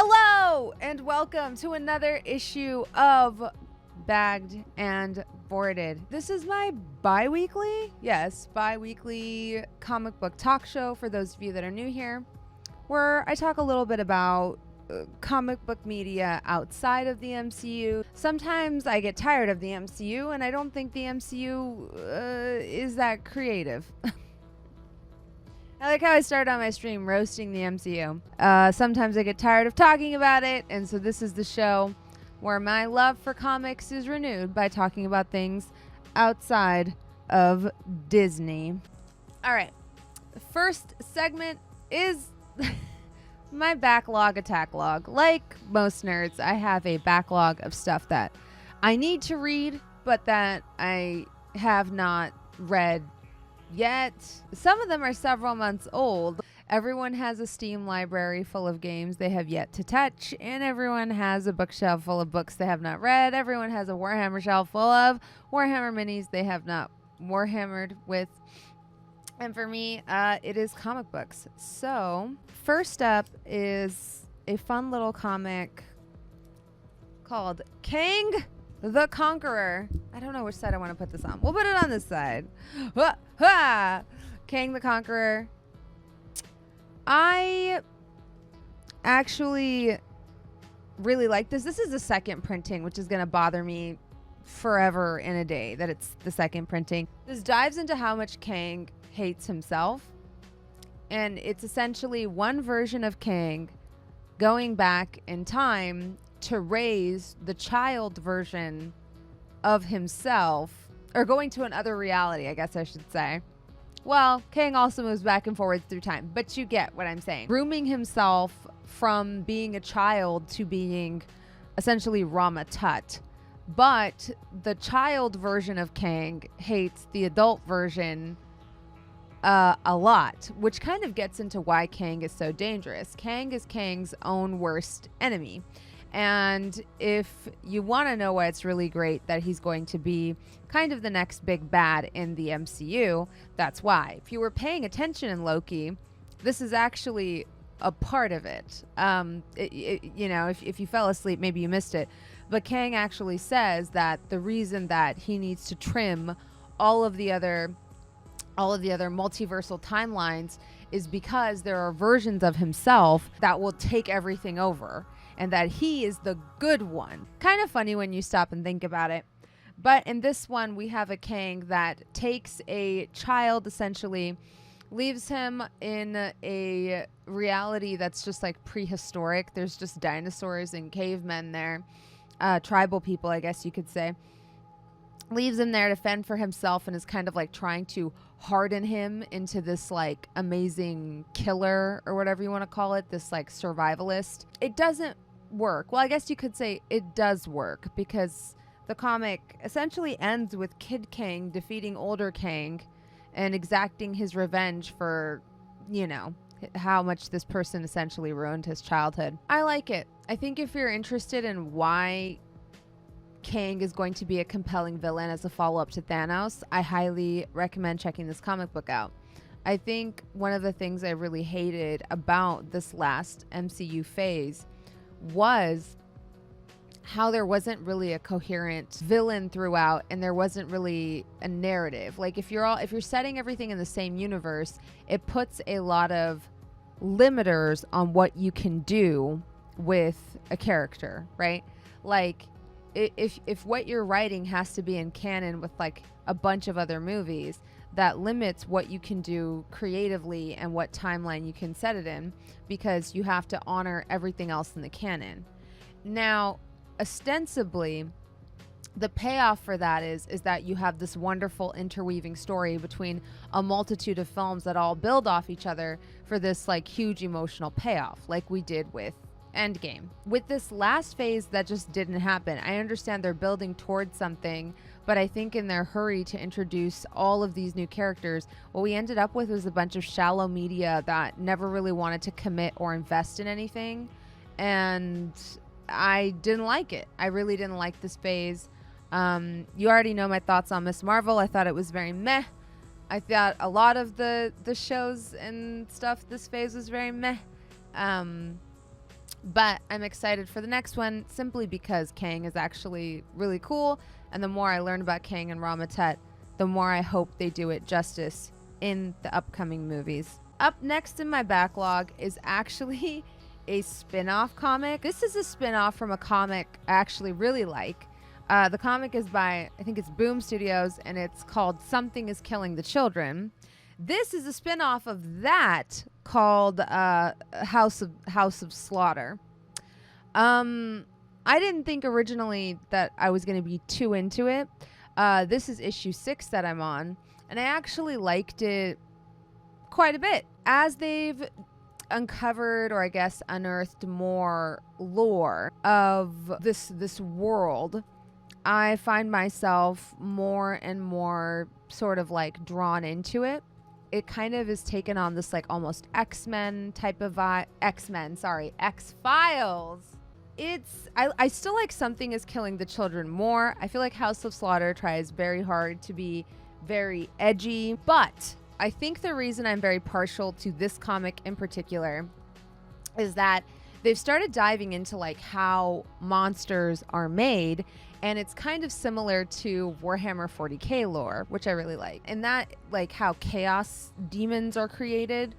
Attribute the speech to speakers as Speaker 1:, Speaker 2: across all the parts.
Speaker 1: Hello and welcome to another issue of Bagged and Boarded. This is my bi-weekly comic book talk show for those of you that are new here, where I talk a little bit about comic book media outside of the MCU. Sometimes I get tired of the MCU and I don't think the MCU is that creative. I like how I started on my stream roasting the MCU. Sometimes I get tired of talking about it, and so this is the show where my love for comics is renewed by talking about things outside of Disney. All right, the first segment is my backlog attack log. Like most nerds, I have a backlog of stuff that I need to read, but that I have not read yet. Some of them are several months old. Everyone has a Steam library full of games they have yet to touch, and everyone has a bookshelf full of books they have not read. Everyone has a Warhammer shelf full of Warhammer minis they have not Warhammered with. And for me, it is comic books. So first up is a fun little comic called Kang the Conqueror. I don't know which side I want to put this on. We'll put it on this side. Kang the Conqueror. I actually really like this. This is the second printing, which is going to bother me forever in a day that it's the second printing. This dives into how much Kang hates himself. And it's essentially one version of Kang going back in time to raise the child version of himself, or going to another reality, I guess I should say. Well, Kang also moves back and forwards through time, but you get what I'm saying. Grooming himself from being a child to being essentially Rama Tut. But the child version of Kang hates the adult version a lot, which kind of gets into why Kang is so dangerous. Kang is Kang's own worst enemy. And if you want to know why it's really great that he's going to be kind of the next big bad in the MCU, that's why. If you were paying attention in Loki, this is actually a part of it. If you fell asleep, maybe you missed it. But Kang actually says that the reason that he needs to trim all of the other multiversal timelines is because there are versions of himself that will take everything over, and that he is the good one. Kind of funny when you stop and think about it. But in this one, we have a Kang that takes a child, essentially, leaves him in a reality that's just like prehistoric. There's just dinosaurs and cavemen there. Tribal people, I guess you could say. Leaves him there to fend for himself and is kind of like trying to harden him into this like amazing killer, or whatever you want to call it, this like survivalist. It doesn't work. Well, I guess you could say it does work, because the comic essentially ends with Kid Kang defeating older Kang and exacting his revenge for, how much this person essentially ruined his childhood. I like it. I think if you're interested in why Kang is going to be a compelling villain as a follow-up to Thanos, I highly recommend checking this comic book out. I think one of the things I really hated about this last MCU phase was how there wasn't really a coherent villain throughout, and there wasn't really a narrative. Like if you're setting everything in the same universe, it puts a lot of limiters on what you can do with a character, right? Like if what you're writing has to be in canon with like a bunch of other movies, that limits what you can do creatively and what timeline you can set it in, because you have to honor everything else in the canon. Now, ostensibly, the payoff for that is that you have this wonderful interweaving story between a multitude of films that all build off each other for this like huge emotional payoff, like we did with Endgame. With this last phase, that just didn't happen. I understand they're building towards something, but I think in their hurry to introduce all of these new characters, what we ended up with was a bunch of shallow media that never really wanted to commit or invest in anything, and I didn't like it. I really didn't like this phase. You already know my thoughts on Miss Marvel. I thought it was very meh. I thought a lot of the shows and stuff this phase was very meh. But I'm excited for the next one simply because Kang is actually really cool. And the more I learn about Kang and Rama-Tut, the more I hope they do it justice in the upcoming movies. Up next in my backlog is actually a spin-off comic. This is a spin-off from a comic I actually really like. The comic is by, I think it's Boom Studios, and it's called Something is Killing the Children. This is a spin-off of that called House of Slaughter. I didn't think originally that I was going to be too into it. This is issue 6 that I'm on, and I actually liked it quite a bit. As they've uncovered, or I guess unearthed, more lore of this world, I find myself more and more sort of like drawn into it. It kind of is taken on this like almost X-Men type of vibe. X-Files. I still like Something is Killing the Children more. I feel like House of Slaughter tries very hard to be very edgy, but I think the reason I'm very partial to this comic in particular is that they've started diving into like how monsters are made, and it's kind of similar to Warhammer 40k lore, which I really like. And that, like how chaos demons are created,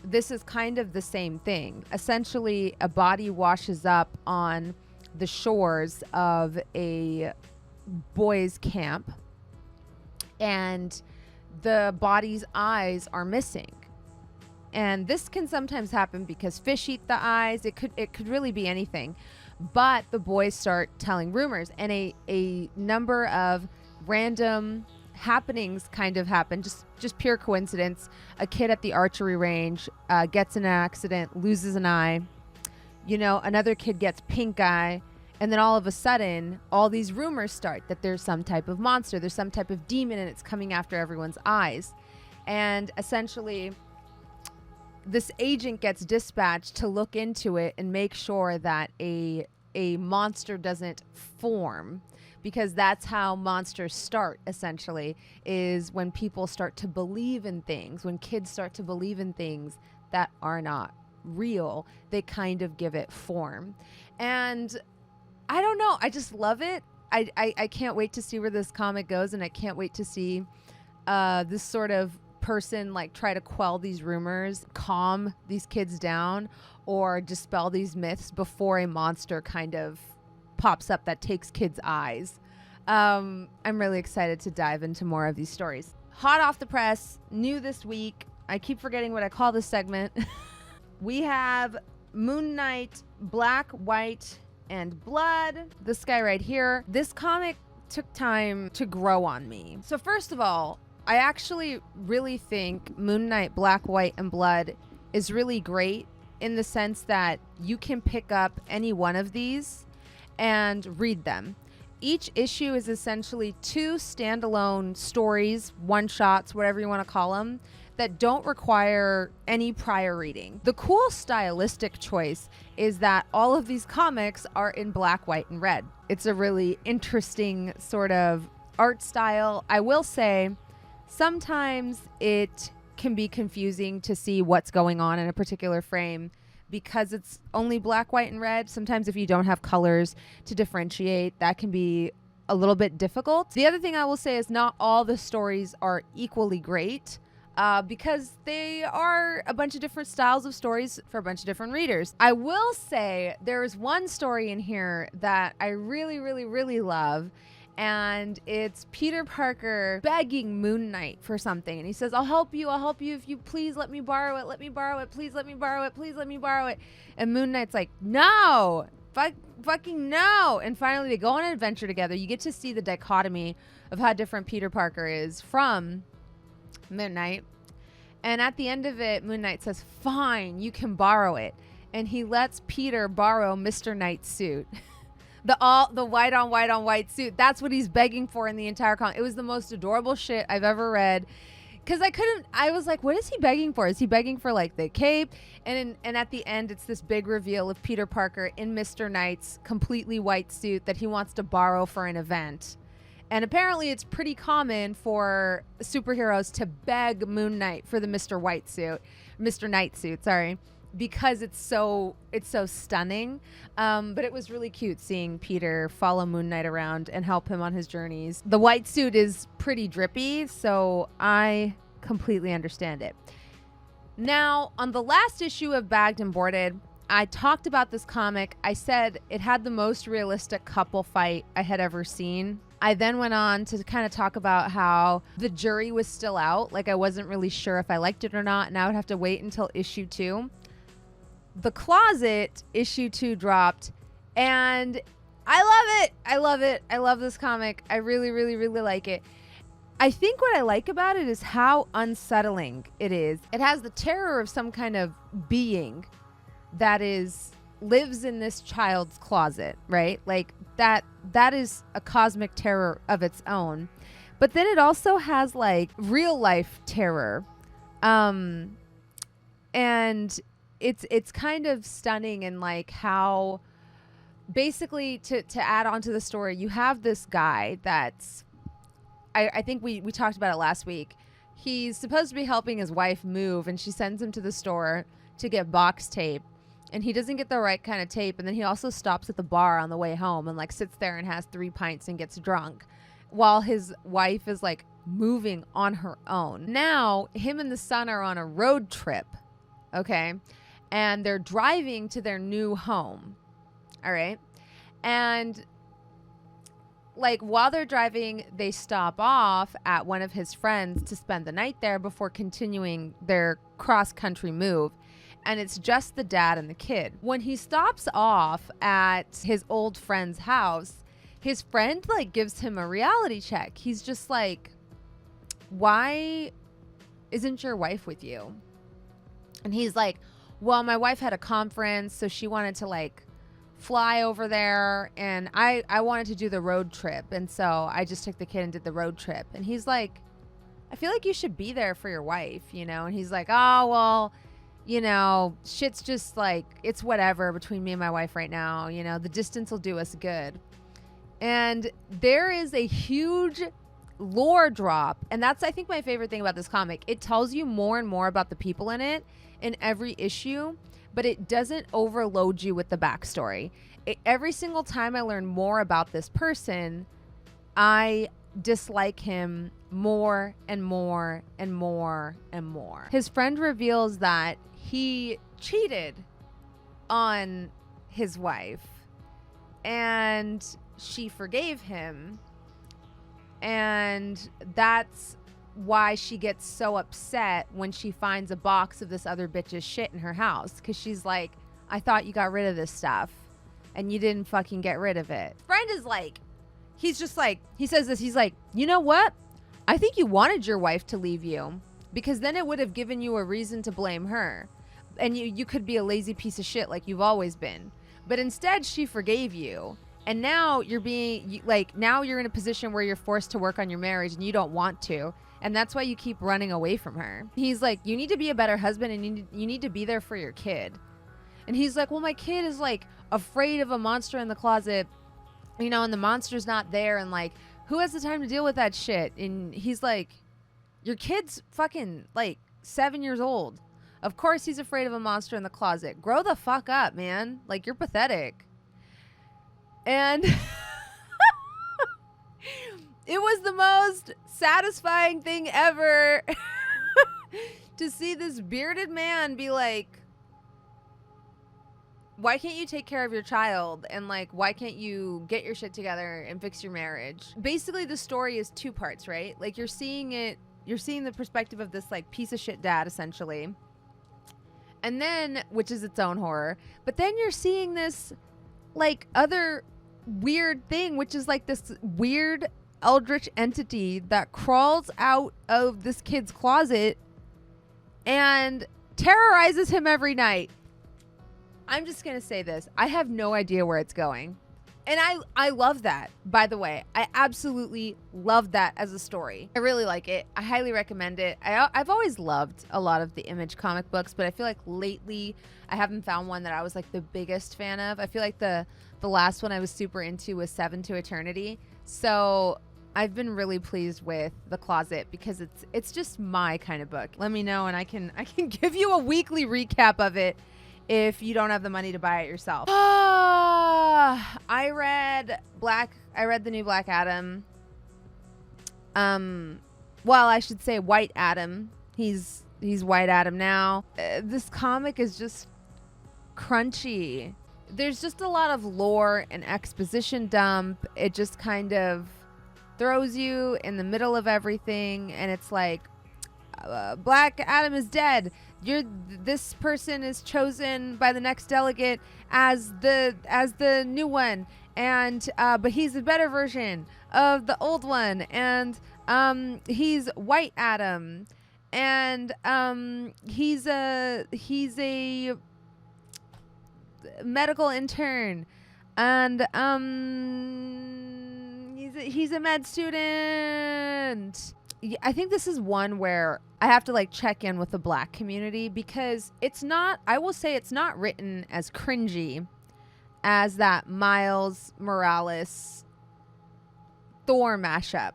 Speaker 1: this is kind of the same thing. Essentially, a body washes up on the shores of a boys' camp, and the body's eyes are missing. And this can sometimes happen because fish eat the eyes. It could really be anything. But the boys start telling rumors, and a number of random happenings kind of happen, just pure coincidence. A kid at the archery range gets in an accident, loses an eye. You know, another kid gets pink eye. And then all of a sudden, all these rumors start that there's some type of monster, there's some type of demon, and it's coming after everyone's eyes. And essentially, this agent gets dispatched to look into it and make sure that a monster doesn't form, because that's how monsters start, essentially, is when people start to believe in things, when kids start to believe in things that are not real, they kind of give it form. And I don't know, I just love it. I can't wait to see where this comic goes, and I can't wait to see this sort of person like try to quell these rumors, calm these kids down, or dispel these myths before a monster kind of pops up that takes kids' eyes. I'm really excited to dive into more of these stories. Hot off the press, new this week. I keep forgetting what I call this segment. We have Moon Knight, Black, White, and Blood. This guy right here. This comic took time to grow on me. So first of all, I actually really think Moon Knight, Black, White, and Blood is really great in the sense that you can pick up any one of these and read them. Each issue is essentially 2 standalone stories, one-shots, whatever you want to call them, that don't require any prior reading. The cool stylistic choice is that all of these comics are in black, white, and red. It's a really interesting sort of art style. I will say sometimes it can be confusing to see what's going on in a particular frame because it's only black, white, and red. Sometimes if you don't have colors to differentiate, that can be a little bit difficult. The other thing I will say is not all the stories are equally great. Because they are a bunch of different styles of stories for a bunch of different readers. I will say there is one story in here that I really, really, really love, and it's Peter Parker begging Moon Knight for something, and he says, I'll help you if you please let me borrow it, please let me borrow it. And Moon Knight's like, no, fucking no. And finally they go on an adventure together. You get to see the dichotomy of how different Peter Parker is from Moon Knight. And at the end of it, Moon Knight says, fine, you can borrow it. And he lets Peter borrow Mr. Knight's suit. the white on white suit. That's what he's begging for in the entire comic. It was the most adorable shit I've ever read. Because I was like, what is he begging for? Is he begging for like the cape? And at the end, it's this big reveal of Peter Parker in Mr. Knight's completely white suit that he wants to borrow for an event. And apparently it's pretty common for superheroes to beg Moon Knight for the Mr. Knight suit, sorry. because it's so stunning. But it was really cute seeing Peter follow Moon Knight around and help him on his journeys. The white suit is pretty drippy, so I completely understand it. Now, on the last issue of Bagged and Boarded, I talked about this comic. I said it had the most realistic couple fight I had ever seen. I then went on to kind of talk about how the jury was still out. Like, I wasn't really sure if I liked it or not, and I would have to wait until issue 2. The Closet issue 2 dropped, and I love it. I love it. I love this comic. I really, really, really like it. I think what I like about it is how unsettling it is. It has the terror of some kind of being that lives in this child's closet, right? Like that is a cosmic terror of its own. But then it also has like real life terror. And it's kind of stunning in like how basically to add on to the story, you have this guy that's, I think we talked about it last week. He's supposed to be helping his wife move, and she sends him to the store to get box tape, and he doesn't get the right kind of tape. And then he also stops at the bar on the way home and like sits there and has 3 pints and gets drunk while his wife is like moving on her own. Now him and the son are on a road trip, okay, and they're driving to their new home. All right. And like while they're driving, they stop off at one of his friends to spend the night there before continuing their cross-country move. And it's just the dad and the kid. When he stops off at his old friend's house, his friend like gives him a reality check. He's just like, why isn't your wife with you? And he's like, well, my wife had a conference, so she wanted to like fly over there, and I wanted to do the road trip, and so I just took the kid and did the road trip. And he's like, I feel like you should be there for your wife, you know? And he's like, oh, well, you know, shit's just like, it's whatever between me and my wife right now, you know, the distance will do us good. And there is a huge lore drop, and that's I think my favorite thing about this comic. It tells you more and more about the people in it in every issue, but it doesn't overload you with the backstory. Every single time I learn more about this person, I dislike him more and more and more and more. His friend reveals that he cheated on his wife, and she forgave him, and that's why she gets so upset when she finds a box of this other bitch's shit in her house, because she's like, I thought you got rid of this stuff and you didn't fucking get rid of it. Friend is like, he's just like, he says this, he's like, you know what, I think you wanted your wife to leave you, because then it would have given you a reason to blame her, and you could be a lazy piece of shit like you've always been. But instead she forgave you, and now you're being like, now you're in a position where you're forced to work on your marriage and you don't want to. And that's why you keep running away from her. He's like, you need to be a better husband, and you need to be there for your kid. And he's like, well, my kid is like afraid of a monster in the closet, you know, and the monster's not there. And like, who has the time to deal with that shit? And he's like, your kid's fucking like 7 years old. Of course he's afraid of a monster in the closet. Grow the fuck up, man. Like, you're pathetic. And it was the most satisfying thing ever to see this bearded man be like, why can't you take care of your child? And like, why can't you get your shit together and fix your marriage? Basically, the story is 2 parts, right? Like, you're seeing the perspective of this like piece of shit dad, essentially. And then, which is its own horror. But then you're seeing this like other weird thing, which is like this weird eldritch entity that crawls out of this kid's closet and terrorizes him every night. I'm just gonna say this, I have no idea where it's going, and I love that, by the way. I absolutely love that as a story. I really like it. I highly recommend it. I've always loved a lot of the Image comic books, but I feel like lately I haven't found one that I was like the biggest fan of. I feel like the last one I was super into was 7 to Eternity. So I've been really pleased with The Closet because it's just my kind of book. Let me know and I can give you a weekly recap of it if you don't have the money to buy it yourself. I read the new Black Adam. Well, I should say White Adam. He's White Adam now. This comic is just crunchy. There's just a lot of lore and exposition dump. It just kind of throws you in the middle of everything, and it's like, Black Adam is dead. This person is chosen by the next delegate as the new one, and but he's a better version of the old one, and he's White Adam, and he's a medical intern, and he's a med student. I think this is one where I have to like check in with the Black community, because I will say it's not written as cringy as that Miles Morales Thor mashup,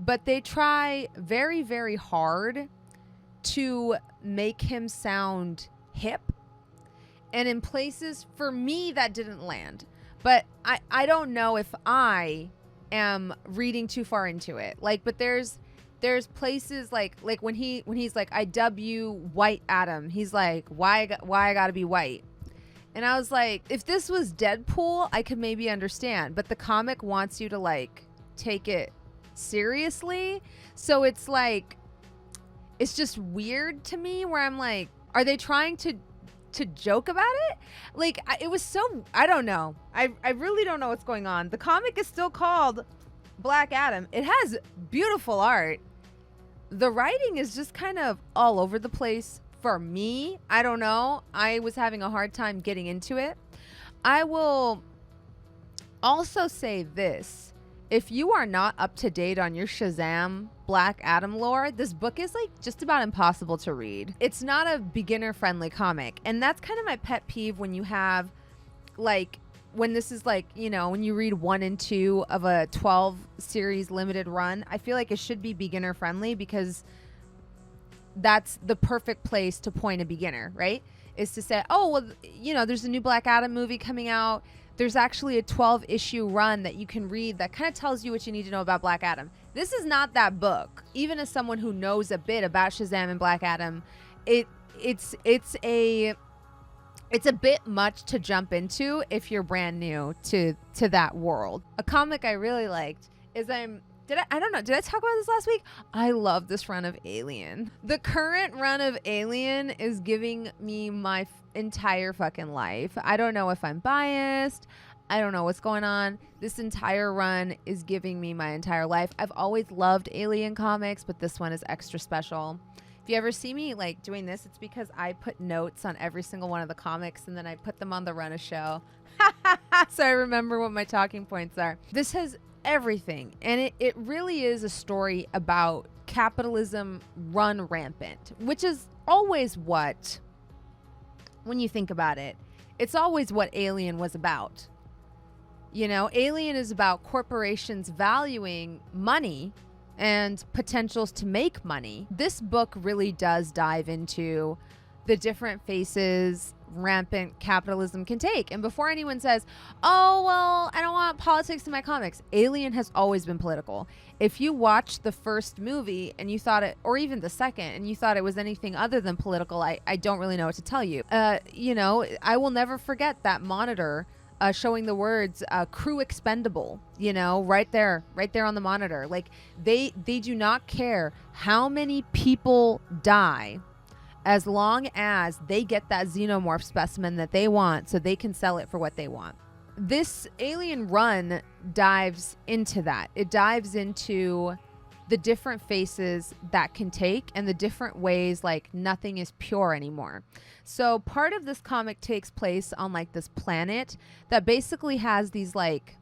Speaker 1: but they try very, very hard to make him sound hip, and in places for me that didn't land. But I don't know if I am reading too far into it. Like, but there's places like when he's like, I W White Adam, he's like, why I gotta be white? And I was like, if this was Deadpool, I could maybe understand, but the comic wants you to like take it seriously, so it's like, it's just weird to me, where I'm like, are they trying to joke about it? Like, it was so, I don't know. I really don't know what's going on. The comic is still called Black Adam. It has beautiful art. The writing is just kind of all over the place for me. I don't know. I was having a hard time getting into it. I will also say this. If you are not up to date on your Shazam Black Adam lore, this book is like just about impossible to read. It's not a beginner friendly comic. And that's kind of my pet peeve when you have like, when this is like, you know, when you read 1 and 2 of a 12 series limited run, I feel like it should be beginner friendly, because that's the perfect place to point a beginner, right? Is to say, oh, well, you know, there's a new Black Adam movie coming out. There's actually a 12 issue run that you can read that kind of tells you what you need to know about Black Adam. This is not that book. Even as someone who knows a bit about Shazam and Black Adam, it's a bit much to jump into if you're brand new to that world. A comic I really liked is I don't know, did I talk about this last week? I love this run of Alien. The current run of Alien is giving me my entire fucking life. I don't know if I'm biased. I don't know what's going on. This entire run is giving me my entire life. I've always loved Alien comics, but this one is extra special. If you ever see me like doing this, it's because I put notes on every single one of the comics, and then I put them on the run of show. So I remember what my talking points are. This has everything, and it really is a story about capitalism run rampant, which is always what, when you think about it, it's always what Alien was about. You know, Alien is about corporations valuing money and potentials to make money. This book really does dive into the different faces rampant capitalism can take. And before anyone says, oh, well, I don't want politics in my comics, Alien has always been political. If you watched the first movie and you thought it, or even the second, and you thought it was anything other than political, I don't really know what to tell you. You know, I will never forget that monitor showing the words crew expendable, you know, right there on the monitor. Like, they do not care how many people die, as long as they get that xenomorph specimen that they want so they can sell it for what they want. This Alien run dives into that. It dives into the different faces that can take, and the different ways like nothing is pure anymore. So part of this comic takes place on like this planet that basically has these like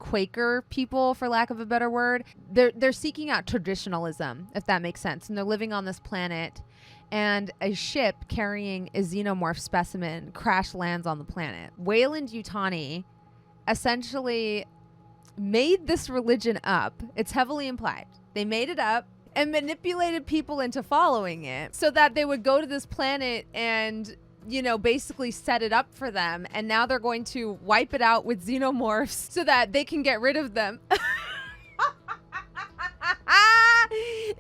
Speaker 1: Quaker people, for lack of a better word. They're seeking out traditionalism, if that makes sense, and they're living on this planet, and a ship carrying a xenomorph specimen crash lands on the planet. Wayland Yutani essentially made this religion up. It's heavily implied. They made it up and manipulated people into following it so that they would go to this planet and, you know, basically set it up for them. And now they're going to wipe it out with xenomorphs so that they can get rid of them.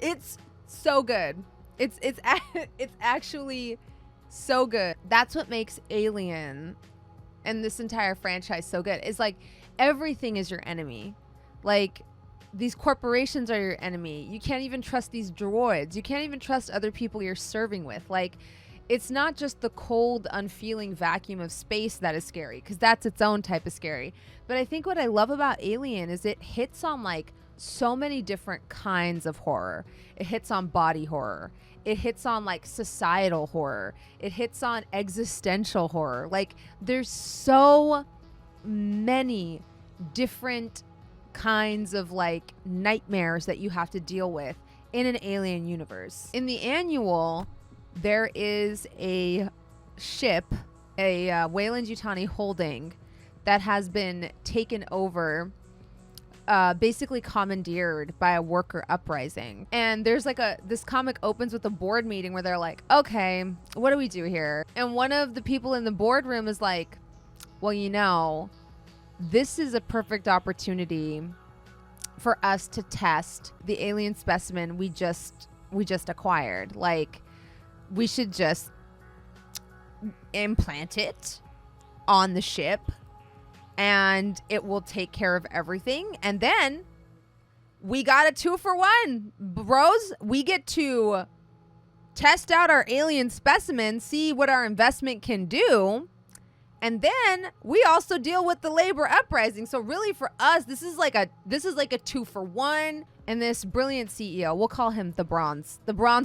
Speaker 1: It's so good. It's actually so good. That's what makes Alien and this entire franchise so good. It's like everything is your enemy. Like, these corporations are your enemy. You can't even trust these droids. You can't even trust other people you're serving with. Like, it's not just the cold, unfeeling vacuum of space that is scary, because that's its own type of scary. But I think what I love about Alien is it hits on like so many different kinds of horror. It hits on body horror. It hits on like societal horror. It hits on existential horror. Like, there's so many different kinds of like nightmares that you have to deal with in an Alien universe. In the annual, there is a ship, a Weyland-Yutani holding, that has been taken over, basically commandeered by a worker uprising. And there's like this comic opens with a board meeting where they're like, okay, what do we do here? And one of the people in the boardroom is like, well, you know, this is a perfect opportunity for us to test the alien specimen we just acquired. Like, we should just implant it on the ship and it will take care of everything. And then we got a 2-for-1, bros. We get to test out our alien specimen, see what our investment can do. And then we also deal with the labor uprising. So really for us, this is like a 2-for-1. And this brilliant CEO, we'll call him the Bronze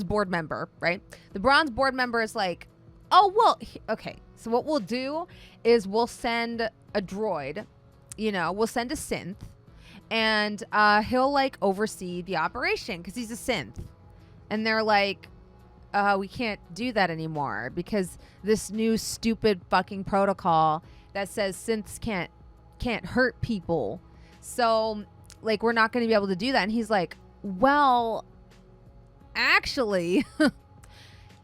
Speaker 1: board member, right? The Bronze board member is like, oh, well, okay. So what we'll do is we'll send a droid, you know, we'll send a synth, and he'll like oversee the operation because he's a synth. And they're like, we can't do that anymore because this new stupid fucking protocol that says synths can't hurt people. So like, we're not going to be able to do that. And he's like, well, actually,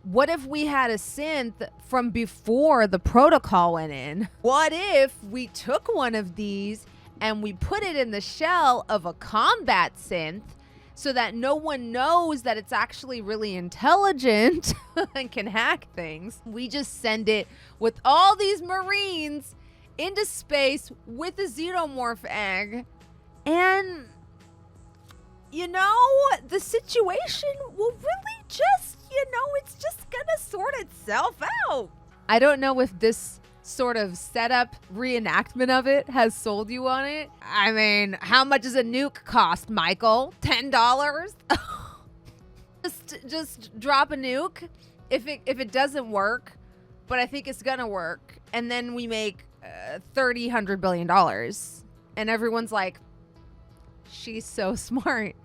Speaker 1: what if we had a synth from before the protocol went in? What if we took one of these and we put it in the shell of a combat synth so that no one knows that it's actually really intelligent and can hack things? We just send it with all these Marines into space with a xenomorph egg. And, you know, the situation will really just, you know, it's just gonna sort itself out. I don't know if this sort of setup reenactment of it has sold you on it. I mean, how much does a nuke cost, Michael? $10? just drop a nuke if it doesn't work, but I think it's gonna work. And then we make $100 billion. And everyone's like, she's so smart.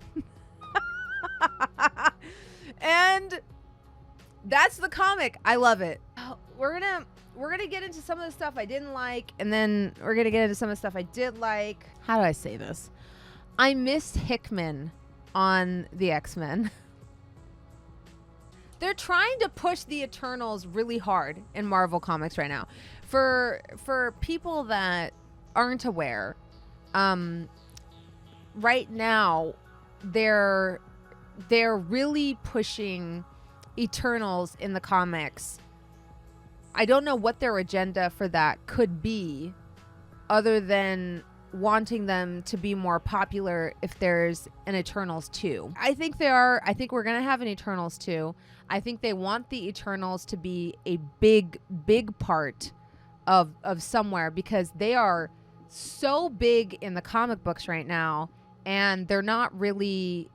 Speaker 1: And that's the comic. I love it. We're gonna get into some of the stuff I didn't like, and then we're gonna get into some of the stuff I did like. How do I say this? I miss Hickman on the X-Men. They're trying to push the Eternals really hard in Marvel Comics right now. For people that aren't aware, right now they're really pushing Eternals in the comics. I don't know what their agenda for that could be, other than wanting them to be more popular if there's an Eternals 2. I think we're going to have an Eternals 2. I think they want the Eternals to be a big part of somewhere, because they are so big in the comic books right now, and they're not really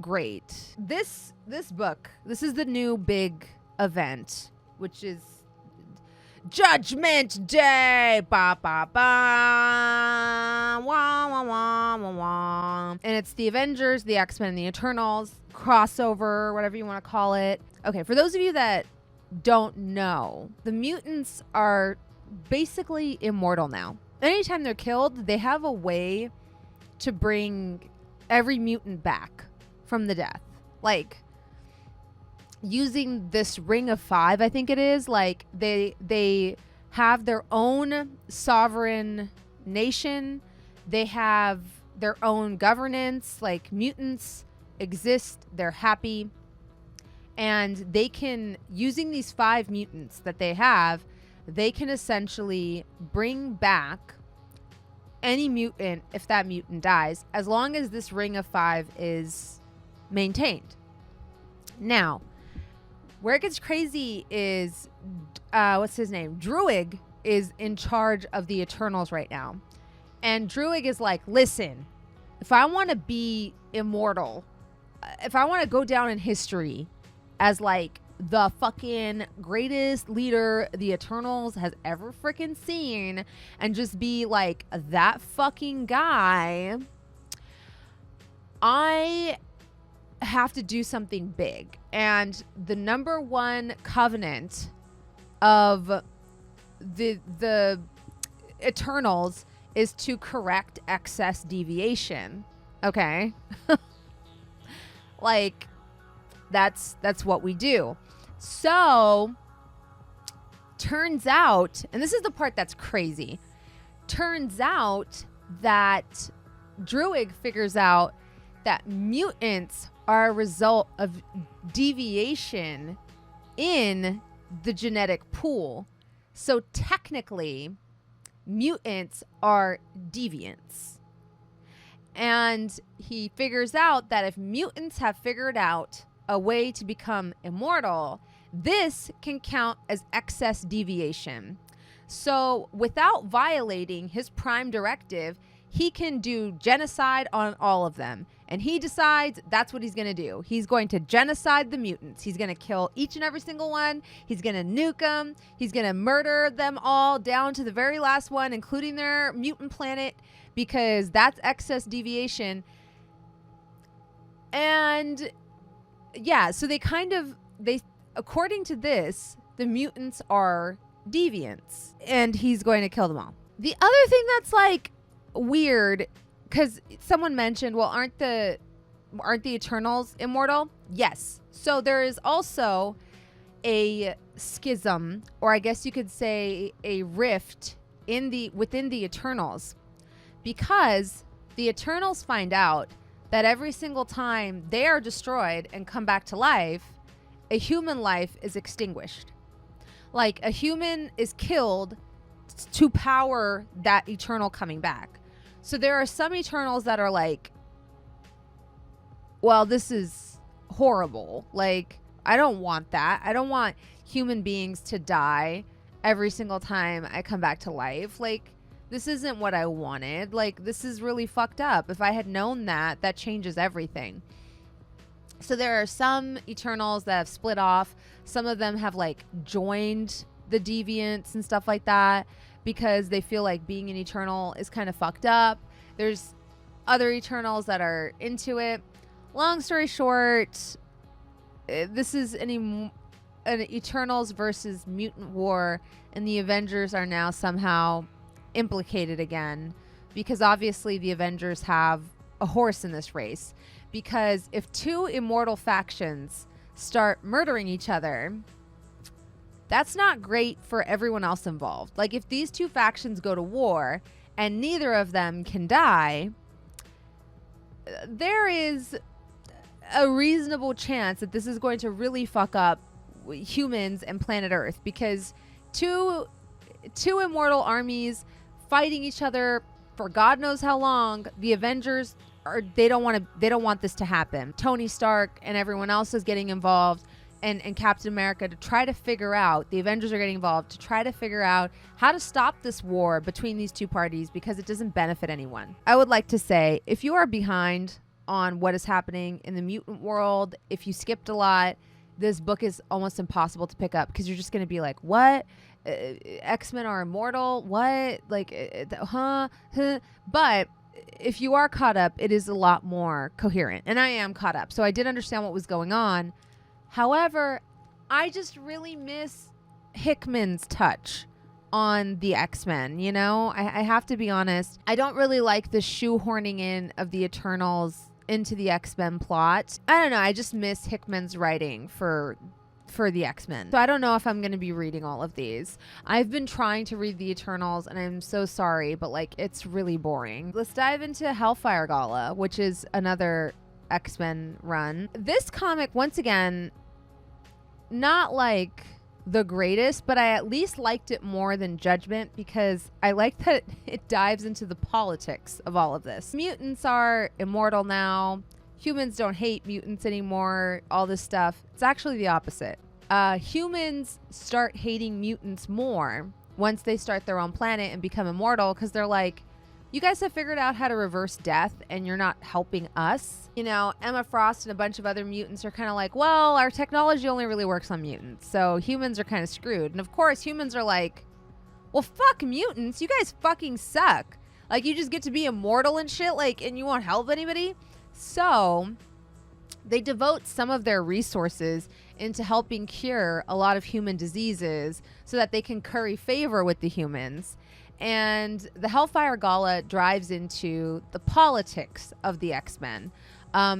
Speaker 1: great. This book, this is the new big event, which is Judgment Day. Ba ba ba. Wah wah wah wah wah. And it's the Avengers, the X-Men, and the Eternals crossover, whatever you want to call it. Okay, for those of you that don't know, the mutants are basically immortal now. Anytime they're killed, they have a way to bring every mutant back from the death. Like, using this ring of 5, I think it is, like they have their own sovereign nation. They have their own governance. Like, mutants exist, they're happy, and they can, using these 5 mutants that they have, they can essentially bring back any mutant if that mutant dies, as long as this ring of 5 is maintained. Now, where it gets crazy is, what's his name? Druig is in charge of the Eternals right now. And Druig is like, listen, if I want to be immortal, if I want to go down in history as like the fucking greatest leader the Eternals has ever freaking seen, and just be like that fucking guy, I have to do something big. And the number one covenant of the Eternals is to correct excess deviation. Okay. Like, that's what we do. So turns out, and this is the part that's crazy, turns out that Druig figures out that mutants are a result of deviation in the genetic pool. So technically, mutants are deviants. And he figures out that if mutants have figured out a way to become immortal, this can count as excess deviation. So without violating his prime directive, he can do genocide on all of them. And he decides that's what he's going to do. He's going to genocide the mutants. He's going to kill each and every single one. He's going to nuke them. He's going to murder them all down to the very last one, including their mutant planet, because that's excess deviation. And yeah, so they according to this, the mutants are deviants, and he's going to kill them all. The other thing that's like weird, because someone mentioned, well, aren't the Eternals immortal? Yes. So there is also a schism, or I guess you could say a rift within the Eternals, because the Eternals find out that every single time they are destroyed and come back to life, a human life is extinguished. Like, a human is killed to power that Eternal coming back. So there are some Eternals that are like, well, this is horrible. Like, I don't want that. I don't want human beings to die every single time I come back to life. Like, this isn't what I wanted. Like, this is really fucked up. If I had known that, that changes everything. So there are some Eternals that have split off. Some of them have like joined the Deviants and stuff like that, because they feel like being an Eternal is kind of fucked up. There's other Eternals that are into it. Long story short, this is an Eternals versus mutant war, and the Avengers are now somehow implicated again, because obviously the Avengers have a horse in this race. Because if two immortal factions start murdering each other, that's not great for everyone else involved. Like, if these two factions go to war and neither of them can die, there is a reasonable chance that this is going to really fuck up humans and planet Earth, because two immortal armies fighting each other for God knows how long, the Avengers they don't want this to happen. Tony Stark and everyone else is getting involved, and Captain America, to try to figure out, the Avengers are getting involved to try to figure out how to stop this war between these two parties, because it doesn't benefit anyone. I would like to say, if you are behind on what is happening in the mutant world, if you skipped a lot, this book is almost impossible to pick up, because you're just going to be like, what? X-Men are immortal? What? Like, huh? But if you are caught up, it is a lot more coherent. And I am caught up, so I did understand what was going on. However, I just really miss Hickman's touch on the X-Men, you know? I have to be honest. I don't really like the shoehorning in of the Eternals into the X-Men plot. I don't know. I just miss Hickman's writing for the X-Men. So I don't know if I'm going to be reading all of these. I've been trying to read the Eternals, and I'm so sorry, but like it's really boring. Let's dive into Hellfire Gala, which is another X-Men run. This comic, once again, not like the greatest, but I at least liked it more than Judgment because I like that it dives into the politics of all of this. Mutants are immortal now. Humans don't hate mutants anymore. All this stuff. It's actually the opposite. Humans start hating mutants more once they start their own planet and become immortal because they're like, you guys have figured out how to reverse death and you're not helping us. You know, Emma Frost and a bunch of other mutants are kind of like, well, our technology only really works on mutants, so humans are kind of screwed. And of course, humans are like, well, fuck mutants. You guys fucking suck. Like, you just get to be immortal and shit, like, and you won't help anybody. So they devote some of their resources into helping cure a lot of human diseases so that they can curry favor with the humans. And the Hellfire Gala drives into the politics of the X-Men.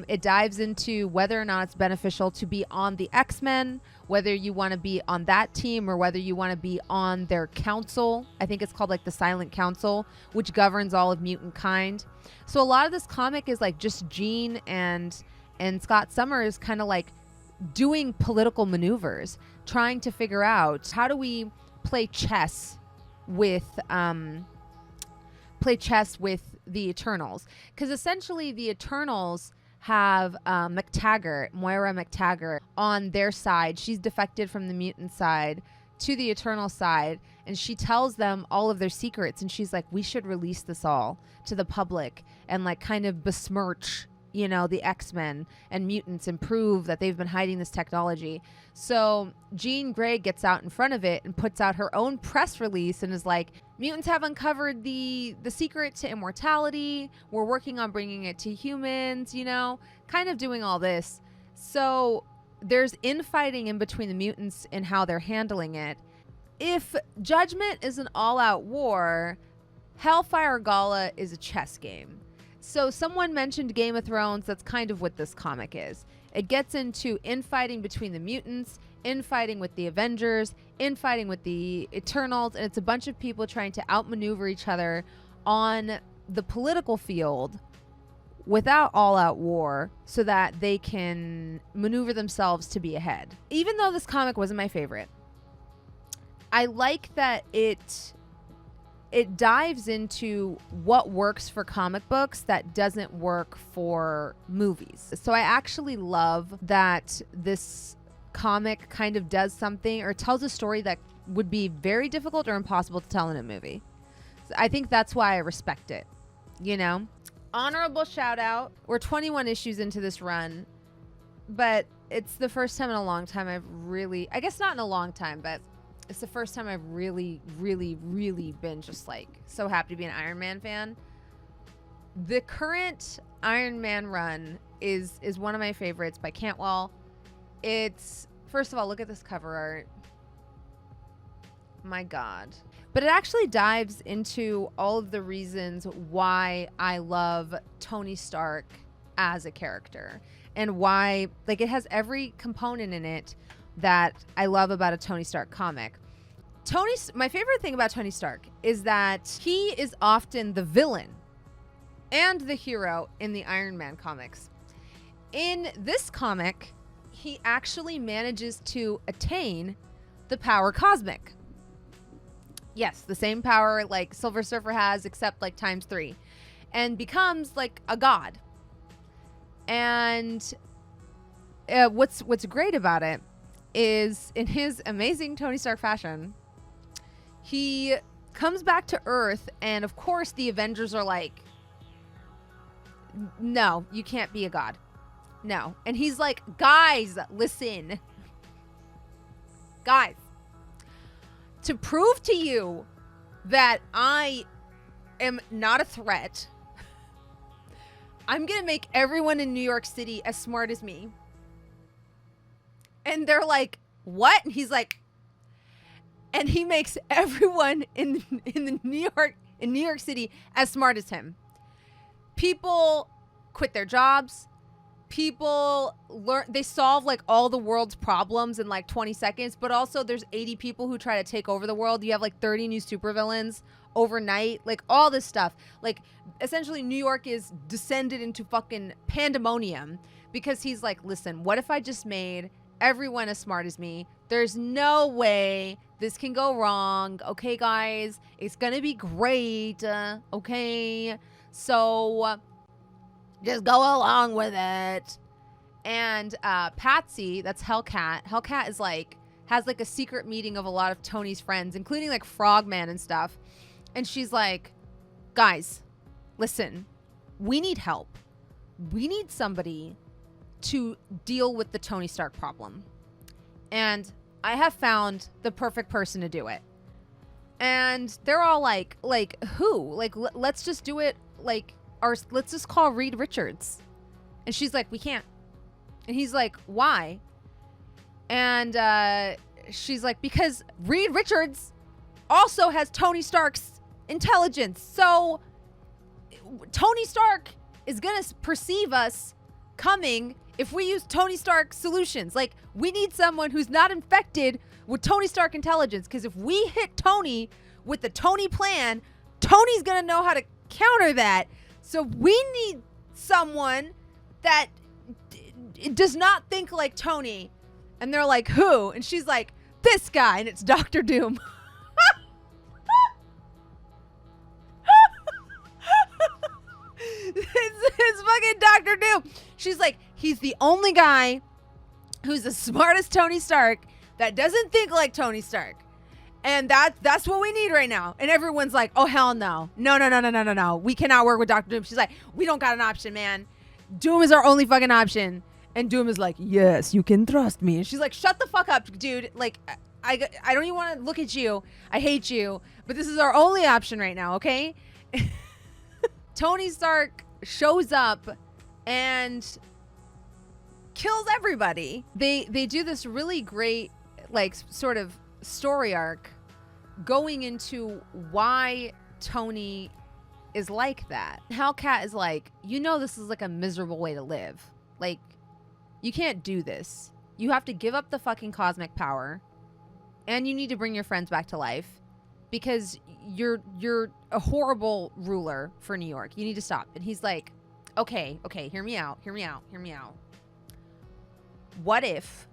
Speaker 1: It dives into whether or not it's beneficial to be on the X-Men, whether you want to be on that team or whether you want to be on their council. I think it's called like the Silent Council, which governs all of mutant kind. So a lot of this comic is like just Jean and Scott Summers kind of like doing political maneuvers, trying to figure out how do we play chess with the Eternals, because essentially the Eternals have Moira McTaggart on their side. She's defected from the mutant side to the Eternal side, and she tells them all of their secrets, and she's like, we should release this all to the public and like kind of besmirch, you know, the X-Men and mutants and prove that they've been hiding this technology. So Jean Grey gets out in front of it and puts out her own press release and is like, mutants have uncovered the secret to immortality. We're working on bringing it to humans, you know, kind of doing all this. So there's infighting in between the mutants and how they're handling it. If Judgment is an all-out war, Hellfire Gala is a chess game. So someone mentioned Game of Thrones. That's kind of what this comic is. It gets into infighting between the mutants, infighting with the Avengers, infighting with the Eternals, and it's a bunch of people trying to outmaneuver each other on the political field without all-out war so that they can maneuver themselves to be ahead. Even though this comic wasn't my favorite, I like that it dives into what works for comic books that doesn't work for movies. So I actually love that this comic kind of does something or tells a story that would be very difficult or impossible to tell in a movie. So I think that's why I respect it, you know? Honorable shout out. We're 21 issues into this run, but it's the first time in a long time I guess not in a long time, but it's the first time I've really, really, really been just like so happy to be an Iron Man fan. The current Iron Man run is one of my favorites by Cantwell. It's, first of all, look at this cover art. My God. But it actually dives into all of the reasons why I love Tony Stark as a character and why, like, it has every component in it that I love about a Tony Stark comic. My favorite thing about Tony Stark is that he is often the villain and the hero in the Iron Man comics. In this comic, he actually manages to attain the power cosmic. Yes, the same power like Silver Surfer has, except like ×3, and becomes like a god. And what's great about it is, in his amazing Tony Stark fashion, he comes back to Earth, and of course the Avengers are like, no, you can't be a god. No. And he's like, guys, listen. Guys, to prove to you that I am not a threat, I'm going to make everyone in New York City as smart as me. And they're like, what? And he's like, and he makes everyone in New York City as smart as him. People quit their jobs. People learn, they solve like all the world's problems in like 20 seconds, but also there's 80 people who try to take over the world. You have like 30 new supervillains overnight, like all this stuff. Like essentially New York is descended into fucking pandemonium because he's like, listen, what if I just made everyone as smart as me? There's no way this can go wrong. Okay, guys, it's gonna be great. Okay, so just go along with it. And Patsy, that's Hellcat is like, has like a secret meeting of a lot of Tony's friends, including like Frogman and stuff. And she's like, guys, listen, we need help. We need somebody to deal with the Tony Stark problem. And I have found the perfect person to do it. And they're all like who? Like, let's just do it. Like, let's just call Reed Richards. And she's like, we can't. And he's like, why? And she's like, because Reed Richards also has Tony Stark's intelligence. So Tony Stark is going to perceive us coming if we use Tony Stark solutions. Like, we need someone who's not infected with Tony Stark intelligence, because if we hit Tony with the Tony plan, Tony's going to know how to counter that. So we need someone that does not think like Tony. And they're like, who? And she's like, this guy. And it's Dr. Doom. it's fucking Dr. Doom. She's like, he's the only guy who's the smartest Tony Stark that doesn't think like Tony Stark. And that's what we need right now. And everyone's like, oh, hell no. No. We cannot work with Dr. Doom. She's like, we don't got an option, man. Doom is our only fucking option. And Doom is like, yes, you can trust me. And she's like, shut the fuck up, dude. Like, I don't even want to look at you. I hate you. But this is our only option right now, okay? Tony Stark shows up and kills everybody. They do this really great, like, sort of story arc going into why Tony is like that. Hellcat is like, you know, this is like a miserable way to live. Like, you can't do this. You have to give up the fucking cosmic power, and you need to bring your friends back to life, because you're a horrible ruler for New York. You need to stop. And he's like, okay, hear me out. What if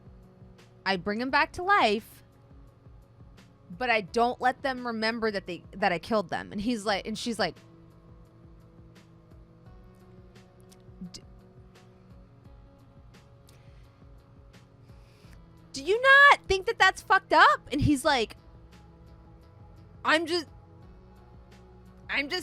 Speaker 1: I bring them back to life, but I don't let them remember that I killed them? And he's like, and she's like, do you not think that that's fucked up? And he's like, I'm just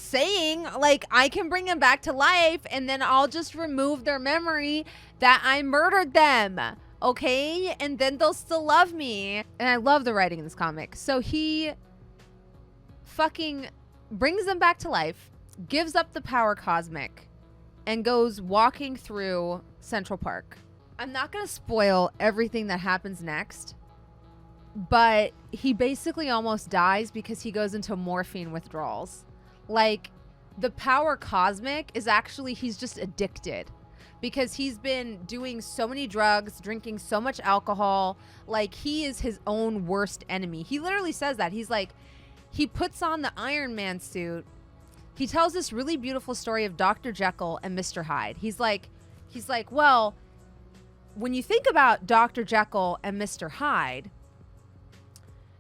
Speaker 1: saying, like, I can bring them back to life, and then I'll just remove their memory that I murdered them, okay? And then they'll still love me. And I love the writing in this comic. So he fucking brings them back to life, gives up the power cosmic, and goes walking through Central Park. I'm not going to spoil everything that happens next, but he basically almost dies because he goes into morphine withdrawals. Like, the power cosmic is actually, he's just addicted because he's been doing so many drugs, drinking so much alcohol. Like, he is his own worst enemy. He literally says that. He's like, he puts on the Iron Man suit. He tells this really beautiful story of Dr. Jekyll and Mr. Hyde. He's like, well, when you think about Dr. Jekyll and Mr. Hyde,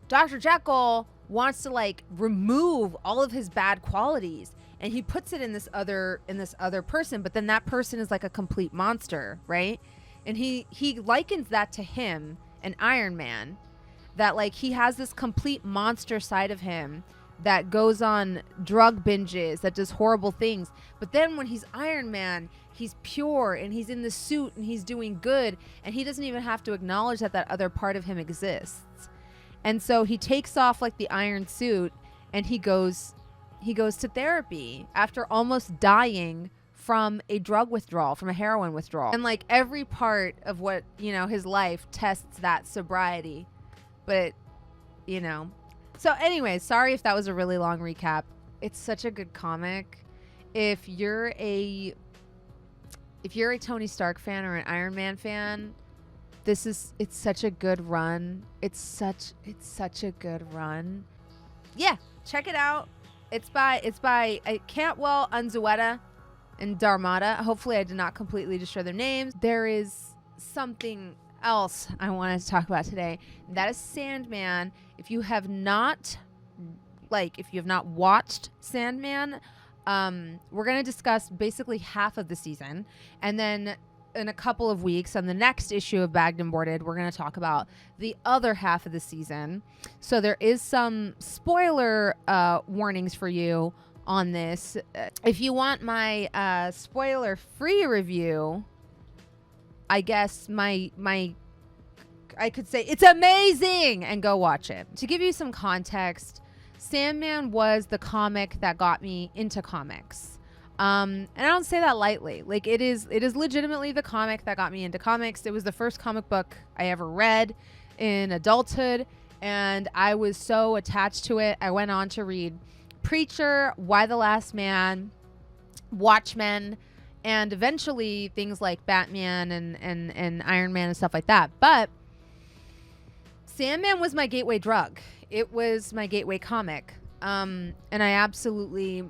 Speaker 1: Dr. Jekyll wants to, like, remove all of his bad qualities, and he puts it in this other person, but then that person is like a complete monster, right? And he likens that to him and Iron Man, that, like, he has this complete monster side of him that goes on drug binges, that does horrible things. But then when he's Iron Man, he's pure, and he's in the suit, and he's doing good, and he doesn't even have to acknowledge that other part of him exists. And so he takes off, like, the iron suit, and he goes to therapy after almost dying from a drug withdrawal, from a heroin withdrawal. And, like, every part of what, you know, his life tests that sobriety. But, you know, So anyways, sorry if that was a really long recap. It's such a good comic. If you're a Tony Stark fan or an Iron Man fan, it's such a good run. It's such a good run. Yeah, check it out. It's by Cantwell, Unzueta, and Darmada. Hopefully I did not completely destroy their names. There is something else I wanted to talk about today. That is Sandman. If you have not watched Sandman, we're going to discuss basically half of the season, and then in a couple of weeks on the next issue of Bagged and Boarded, we're going to talk about the other half of the season. So there is some spoiler warnings for you on this. If you want my spoiler-free review, I guess I could say it's amazing and go watch it. To give you some context, Sandman was the comic that got me into comics. And I don't say that lightly. Like, it is legitimately the comic that got me into comics. It was the first comic book I ever read in adulthood, and I was so attached to it. I went on to read Preacher, Why the Last Man, Watchmen, and eventually things like Batman and Iron Man and stuff like that. But Sandman was my gateway drug. It was my gateway comic. And I absolutely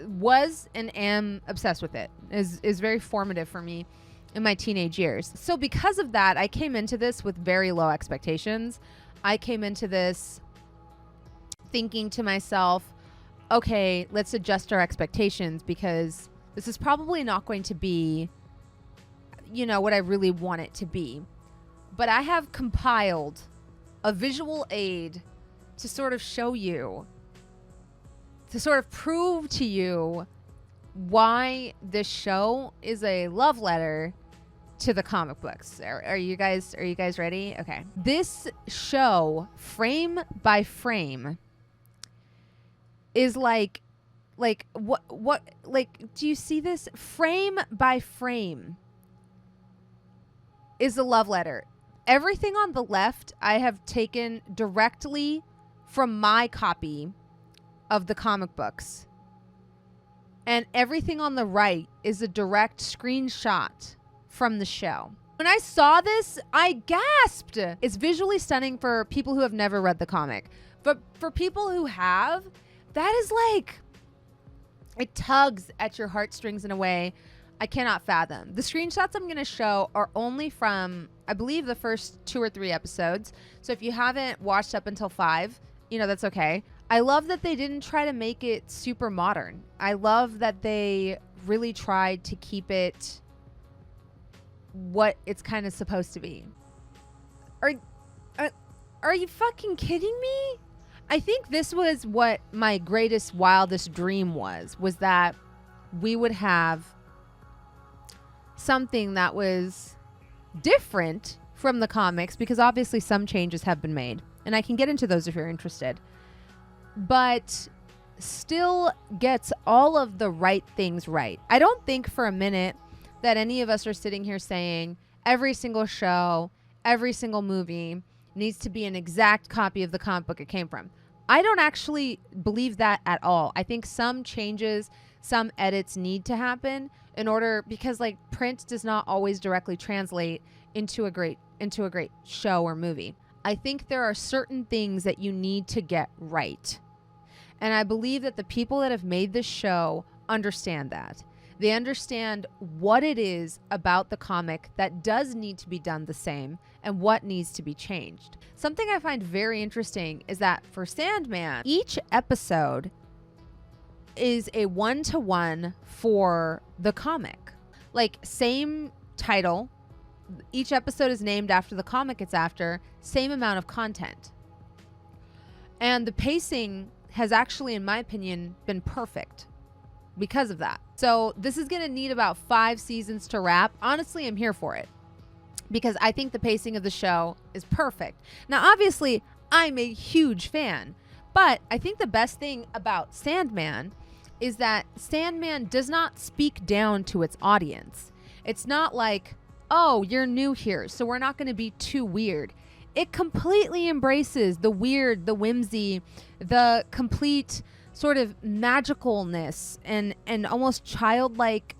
Speaker 1: was and am obsessed with it. Is very formative for me in my teenage years. So because of that, I came into this with very low expectations. I came into this thinking to myself, okay, let's adjust our expectations, because this is probably not going to be, what I really want it to be. But I have compiled a visual aid to sort of show you, to sort of prove to you why this show is a love letter to the comic books. Are you guys ready? Okay. This show, frame by frame, is like what do you see this? Frame by frame is a love letter. Everything on the left I have taken directly from my copy of the comic books. And everything on the right is a direct screenshot from the show. When I saw this, I gasped. It's visually stunning for people who have never read the comic. But for people who have, that is like, it tugs at your heartstrings in a way I cannot fathom. The screenshots I'm going to show are only from, I believe, the first 2 or 3 episodes. So if you haven't watched up until 5, that's okay. I love that they didn't try to make it super modern. I love that they really tried to keep it what it's kind of supposed to be. Are you fucking kidding me? I think this was what my greatest, wildest dream was that we would have something that was different from the comics, because obviously some changes have been made, and I can get into those if you're interested, but still gets all of the right things right. I don't think for a minute that any of us are sitting here saying every single show, every single movie needs to be an exact copy of the comic book it came from. I don't actually believe that at all. I think some changes, some edits need to happen in order, because like print does not always directly translate into a great show or movie. I think there are certain things that you need to get right. And I believe that the people that have made this show understand that. They understand what it is about the comic that does need to be done the same and what needs to be changed. Something I find very interesting is that for Sandman, each episode is a one-to-one for the comic. Like, same title. Each episode is named after the comic it's after. Same amount of content. And the pacing has actually, in my opinion, been perfect because of that. So this is going to need about 5 seasons to wrap. Honestly, I'm here for it, because I think the pacing of the show is perfect. Now, obviously, I'm a huge fan, but I think the best thing about Sandman is that Sandman does not speak down to its audience. It's not like, oh, you're new here, so we're not going to be too weird. it completely embraces the weird, the whimsy, the complete sort of magicalness and almost childlike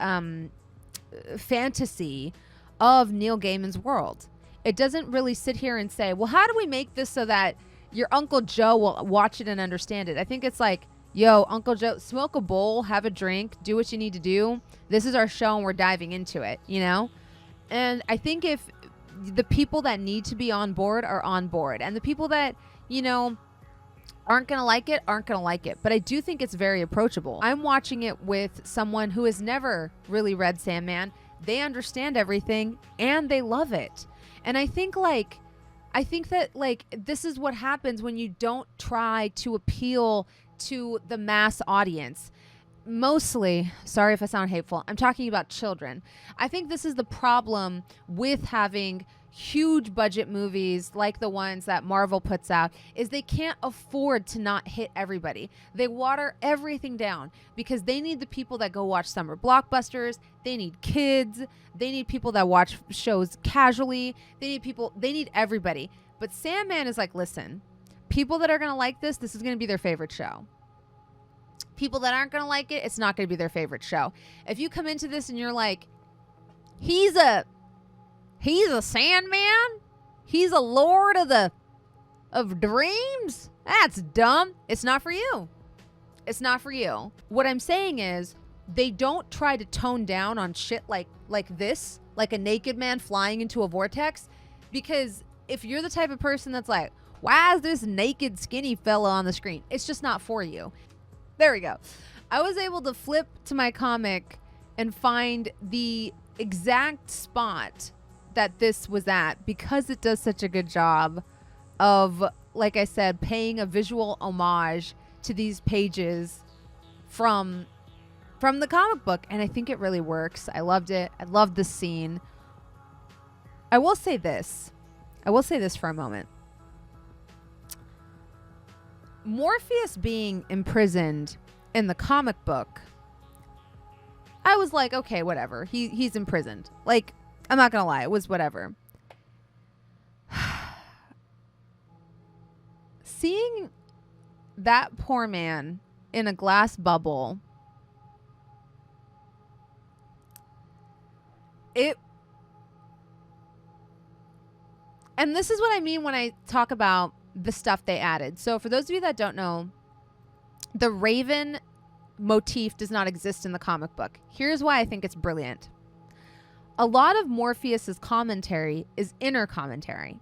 Speaker 1: fantasy of Neil Gaiman's world. It doesn't really sit here and say, well, how do we make this so that your Uncle Joe will watch it and understand it? I think it's like, yo, Uncle Joe, smoke a bowl, have a drink, do what you need to do. This is our show and we're diving into it, you know? And I think if the people that need to be on board are on board, and the people that, you know, aren't going to like it, aren't going to like it. But I do think it's very approachable. I'm watching it with someone who has never really read Sandman. They understand everything and they love it. And I think that this is what happens when you don't try to appeal to the mass audience. Mostly, sorry if I sound hateful, I'm talking about children. I think this is the problem with having huge budget movies like the ones that Marvel puts out, is they can't afford to not hit everybody. They water everything down because they need the people that go watch summer blockbusters. They need kids. They need people that watch shows casually. They need everybody. But Sandman is like, listen, people that are going to like this is going to be their favorite show. People that aren't going to like it, it's not going to be their favorite show. If you come into this and you're like, he's a Sandman? He's a lord of dreams? That's dumb. It's not for you. It's not for you. What I'm saying is, they don't try to tone down on shit like this, like a naked man flying into a vortex, because if you're the type of person that's like, why is this naked skinny fella on the screen? It's just not for you. There we go. I was able to flip to my comic and find the exact spot that this was at, because it does such a good job of, like I said, paying a visual homage to these pages from the comic book. And I think it really works. I loved it. I loved the scene. I will say this for a moment. Morpheus being imprisoned in the comic book, I was like, okay, whatever. He's imprisoned. Like, I'm not gonna lie, it was whatever. Seeing that poor man in a glass bubble, and this is what I mean when I talk about the stuff they added. So for those of you that don't know, the Raven motif does not exist in the comic book. Here's why I think it's brilliant. A lot of Morpheus's commentary is inner commentary.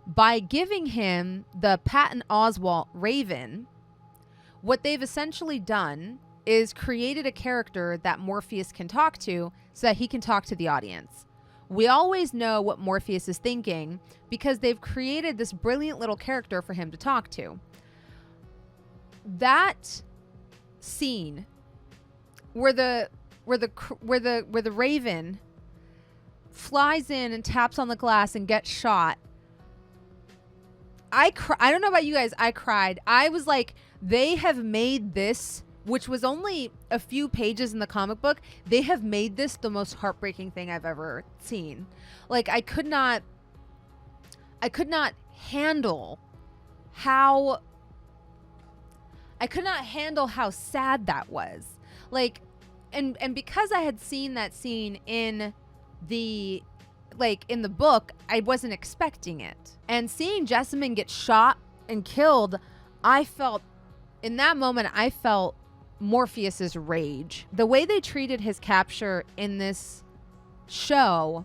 Speaker 1: By giving him the Patton Oswalt Raven, what they've essentially done is created a character that Morpheus can talk to so that he can talk to the audience. We always know what Morpheus is thinking because they've created this brilliant little character for him to talk to. That scene where the Raven flies in and taps on the glass and gets shot. I don't know about you guys. I cried. I was like, they have made this, which was only a few pages in the comic book, they have made this the most heartbreaking thing I've ever seen. Like, I could not handle how sad that was. Like, and because I had seen that scene in the book, I wasn't expecting it. And seeing Jessamine get shot and killed, in that moment, I felt Morpheus's rage. The way they treated his capture in this show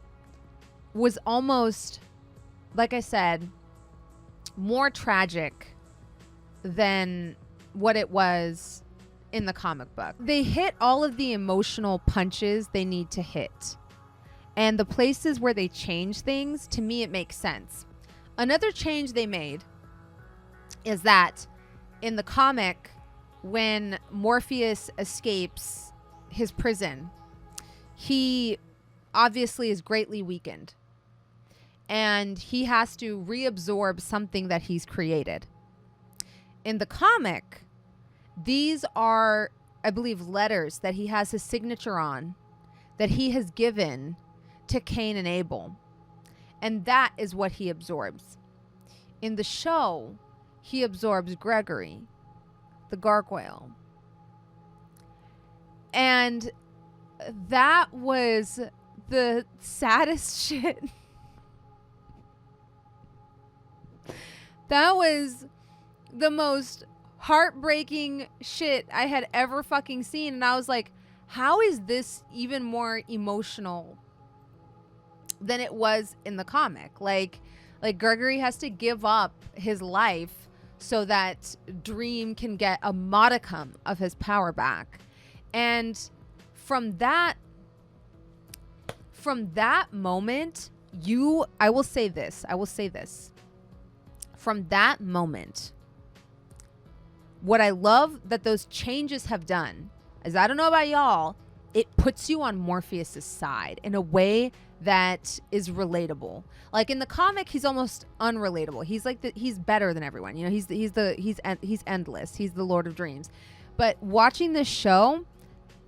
Speaker 1: was almost, like I said, more tragic than what it was in the comic book. They hit all of the emotional punches they need to hit. And the places where they change things, to me, it makes sense. Another change they made is that in the comic, when Morpheus escapes his prison, he obviously is greatly weakened. And he has to reabsorb something that he's created. In the comic, these are, I believe, letters that he has his signature on that he has given to Cain and Abel. And that is what he absorbs. In the show, he absorbs Gregory, the gargoyle. And that was the saddest shit. That was the most heartbreaking shit I had ever fucking seen. And I was like, how is this even more emotional than it was in the comic? Like Gregory has to give up his life so that Dream can get a modicum of his power back. And from that moment, I will say this. From that moment, what I love that those changes have done is, I don't know about y'all, it puts you on Morpheus's side in a way that is relatable. Like in the comic, he's almost unrelatable. He's like he's better than everyone. You know, he's endless. He's the Lord of Dreams. But watching this show,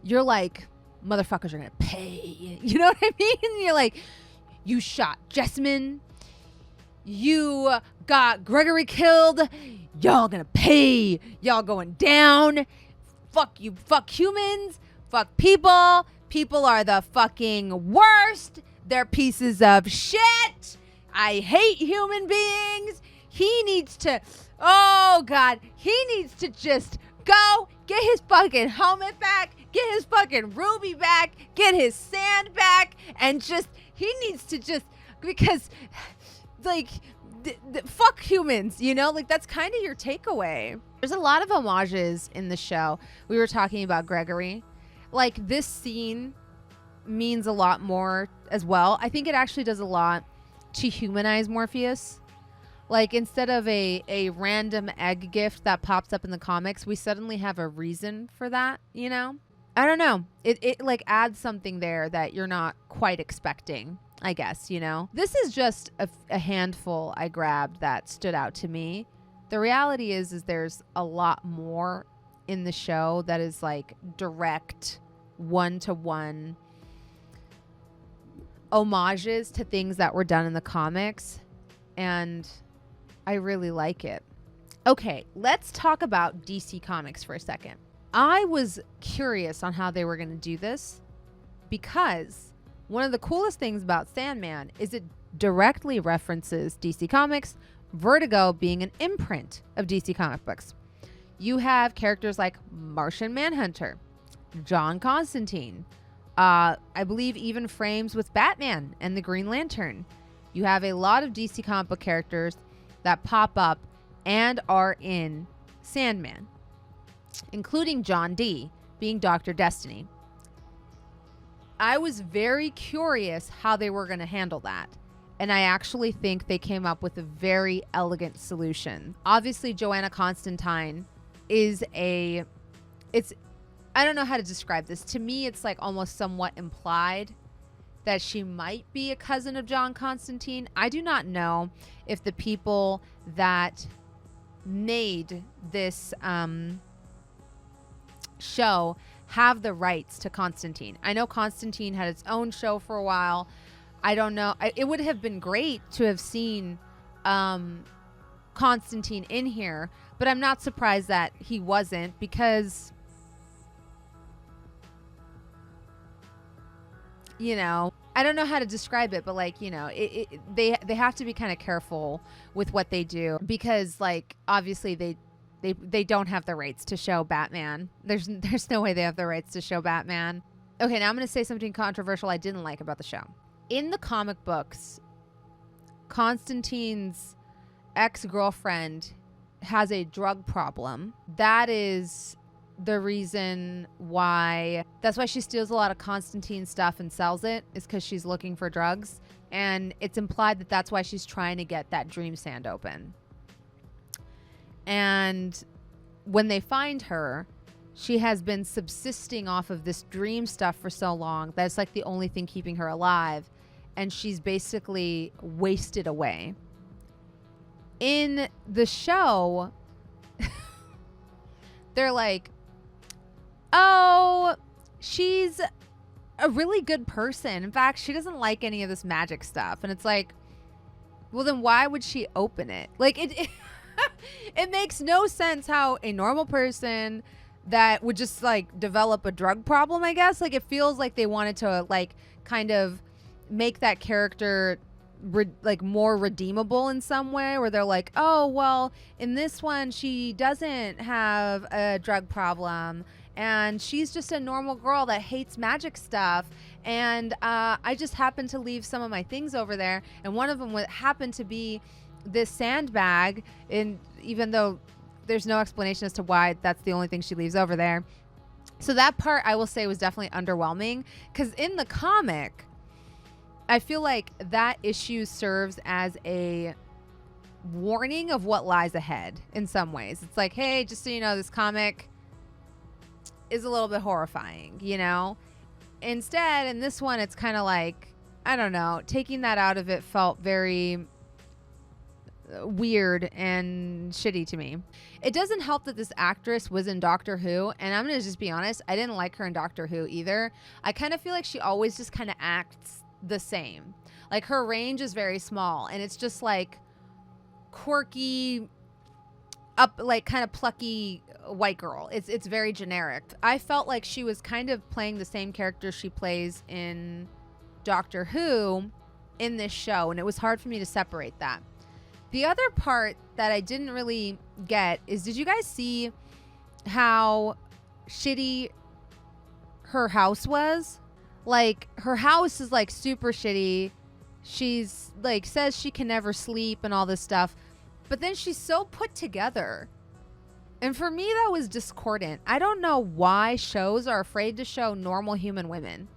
Speaker 1: you're like, motherfuckers are gonna pay. You know what I mean? And you're like, you shot Jessamine. You got Gregory killed. Y'all gonna pay. Y'all going down. Fuck you. Fuck humans. Fuck people. People are the fucking worst. They're pieces of shit. I hate human beings. He needs to, oh God, he needs to just go get his fucking helmet back, get his fucking ruby back, get his sand back, and he needs to because like, fuck humans, you know? Like, that's kind of your takeaway. There's a lot of homages in the show. We were talking about Gregory. Like, this scene means a lot more as well. I think it actually does a lot to humanize Morpheus. Like, instead of a random egg gift that pops up in the comics, we suddenly have a reason for that, you know? I don't know. It like adds something there that you're not quite expecting, I guess, you know? This is just a handful I grabbed that stood out to me. The reality is there's a lot more in the show that is like direct one-to-one homages to things that were done in the comics, and I really like it. Okay, let's talk about DC Comics for a second. I was curious on how they were going to do this, because one of the coolest things about Sandman is it directly references DC Comics, Vertigo being an imprint of DC comic books. You have characters like Martian Manhunter, John Constantine, I believe even frames with Batman and the Green Lantern. You have a lot of DC comic book characters that pop up and are in Sandman, including John Dee being Dr. Destiny. I was very curious how they were going to handle that. And I actually think they came up with a very elegant solution. Obviously, Joanna Constantine is I don't know how to describe this. To me, it's like almost somewhat implied that she might be a cousin of John Constantine. I do not know if the people that made this show have the rights to Constantine. I know Constantine had its own show for a while. I don't know. It would have been great to have seen Constantine in here, but I'm not surprised that he wasn't, because, you know, I don't know how to describe it, but like, you know, they have to be kind of careful with what they do, because like obviously they don't have the rights to show Batman. There's no way they have the rights to show Batman. Okay, now I'm going to say something controversial I didn't like about the show. In the comic books, Constantine's ex-girlfriend has a drug problem. That is the reason why. That's why she steals a lot of Constantine stuff and sells it, is because she's looking for drugs. And it's implied that that's why she's trying to get that dream sand open. And when they find her, she has been subsisting off of this dream stuff for so long that it's like the only thing keeping her alive. And she's basically wasted away. In the show, they're like, oh, she's a really good person. In fact, she doesn't like any of this magic stuff. And it's like, Well, then why would she open it? Like, it makes no sense how a normal person that would just, like, develop a drug problem, I guess. Like, it feels like they wanted to, like, kind of make that character like more redeemable in some way, where they're like, oh, well, in this one she doesn't have a drug problem and she's just a normal girl that hates magic stuff, and I just happened to leave some of my things over there, and one of them happened to be this sandbag, and even though there's no explanation as to why that's the only thing she leaves over there. So that part, I will say, was definitely underwhelming, because in the comic, I feel like that issue serves as a warning of what lies ahead in some ways. It's like, hey, just so you know, this comic is a little bit horrifying, you know? Instead, in this one, it's kind of like, I don't know, taking that out of it felt very weird and shitty to me. It doesn't help that this actress was in Doctor Who, and I'm going to just be honest, I didn't like her in Doctor Who either. I kind of feel like she always just kind of acts the same. Like, her range is very small, and it's just like quirky, like kind of plucky white girl. It's very generic. I felt like she was kind of playing the same character she plays in Doctor Who in this show, and it was hard for me to separate that. The other part that I didn't really get is, did you guys see how shitty her house was? Like, her house is like super shitty. She's like, says she can never sleep and all this stuff, but then she's so put together. And for me, that was discordant. I don't know why shows are afraid to show normal human women.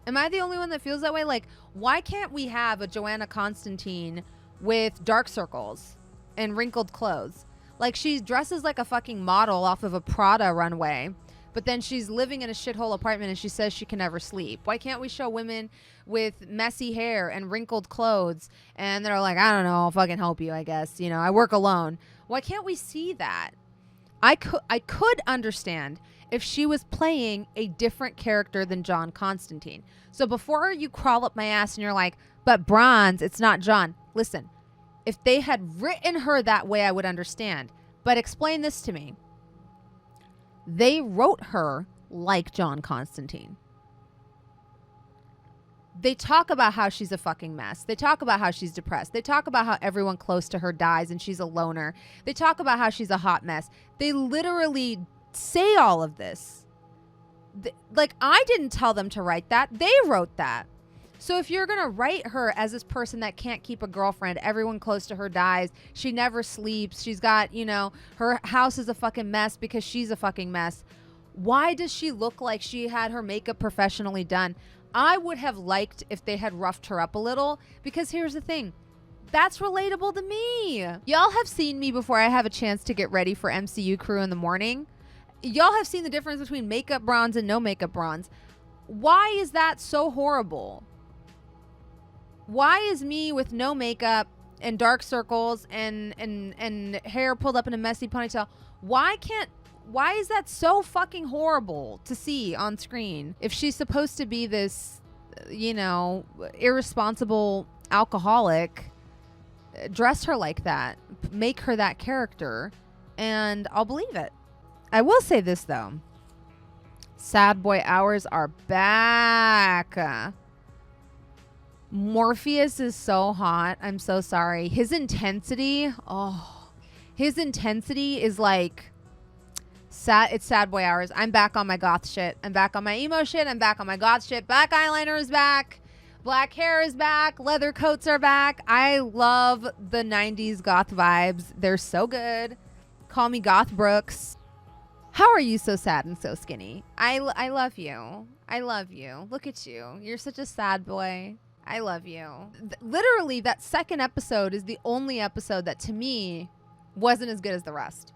Speaker 1: Am I the only one that feels that way? Like, why can't we have a Joanna Constantine with dark circles and wrinkled clothes? Like, she dresses like a fucking model off of a Prada runway, but then she's living in a shithole apartment and she says she can never sleep. Why can't we show women with messy hair and wrinkled clothes and they're like, I don't know, I'll fucking help you, I guess. You know, I work alone. Why can't we see that? I could understand if she was playing a different character than John Constantine. So before you crawl up my ass and you're like, but Bronze, it's not John. Listen, if they had written her that way, I would understand. But explain this to me. They wrote her like John Constantine. They talk about how she's a fucking mess. They talk about how she's depressed. They talk about how everyone close to her dies and she's a loner. They talk about how she's a hot mess. They literally say all of this. Like, I didn't tell them to write that. They wrote that. So if you're going to write her as this person that can't keep a girlfriend, everyone close to her dies, she never sleeps, she's got, you know, her house is a fucking mess because she's a fucking mess, why does she look like she had her makeup professionally done? I would have liked if they had roughed her up a little, because here's the thing. That's relatable to me. Y'all have seen me before I have a chance to get ready for MCU crew in the morning. Y'all have seen the difference between makeup Bronze and no makeup Bronze. Why is that so horrible? Why is me with no makeup and dark circles and hair pulled up in a messy ponytail? Why is that so fucking horrible to see on screen? If she's supposed to be this, you know, irresponsible alcoholic, dress her like that. Make her that character, and I'll believe it. I will say this, though. Sad boy hours are back. Morpheus is so hot. I'm so sorry. His intensity is like sad. It's sad boy hours. I'm back on my goth shit. I'm back on my emo shit. I'm back on my goth shit. Black eyeliner is back. Black hair is back. Leather coats are back. I love the 90s goth vibes. They're so good. Call me Goth Brooks. How are you so sad and so skinny? I love you. I love you. Look at you. You're such a sad boy. I love you. Literally, that second episode is the only episode that, to me, wasn't as good as the rest.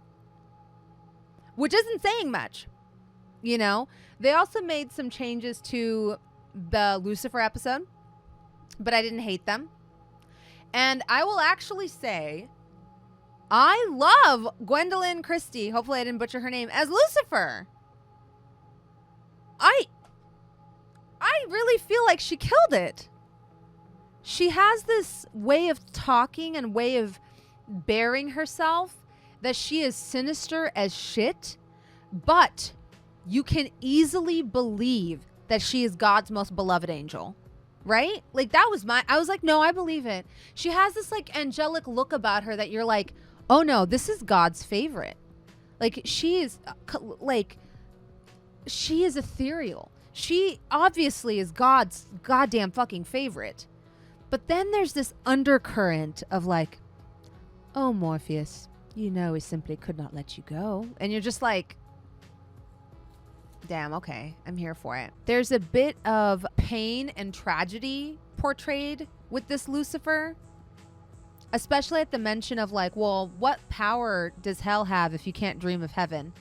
Speaker 1: Which isn't saying much. You know? They also made some changes to the Lucifer episode, but I didn't hate them. And I will actually say, I love Gwendolyn Christie, hopefully I didn't butcher her name, as Lucifer. I really feel like she killed it. she has this way of talking and way of bearing herself that she is sinister as shit, but you can easily believe that she is God's most beloved angel, right? Like I was like, no, I believe it. She has this like angelic look about her that you're like, oh no, this is God's favorite. Like she is ethereal. She obviously is God's goddamn fucking favorite. But then there's this undercurrent of like, oh, Morpheus, you know he simply could not let you go. And you're just like, damn, okay, I'm here for it. There's a bit of pain and tragedy portrayed with this Lucifer, especially at the mention of like, well, what power does hell have if you can't dream of heaven?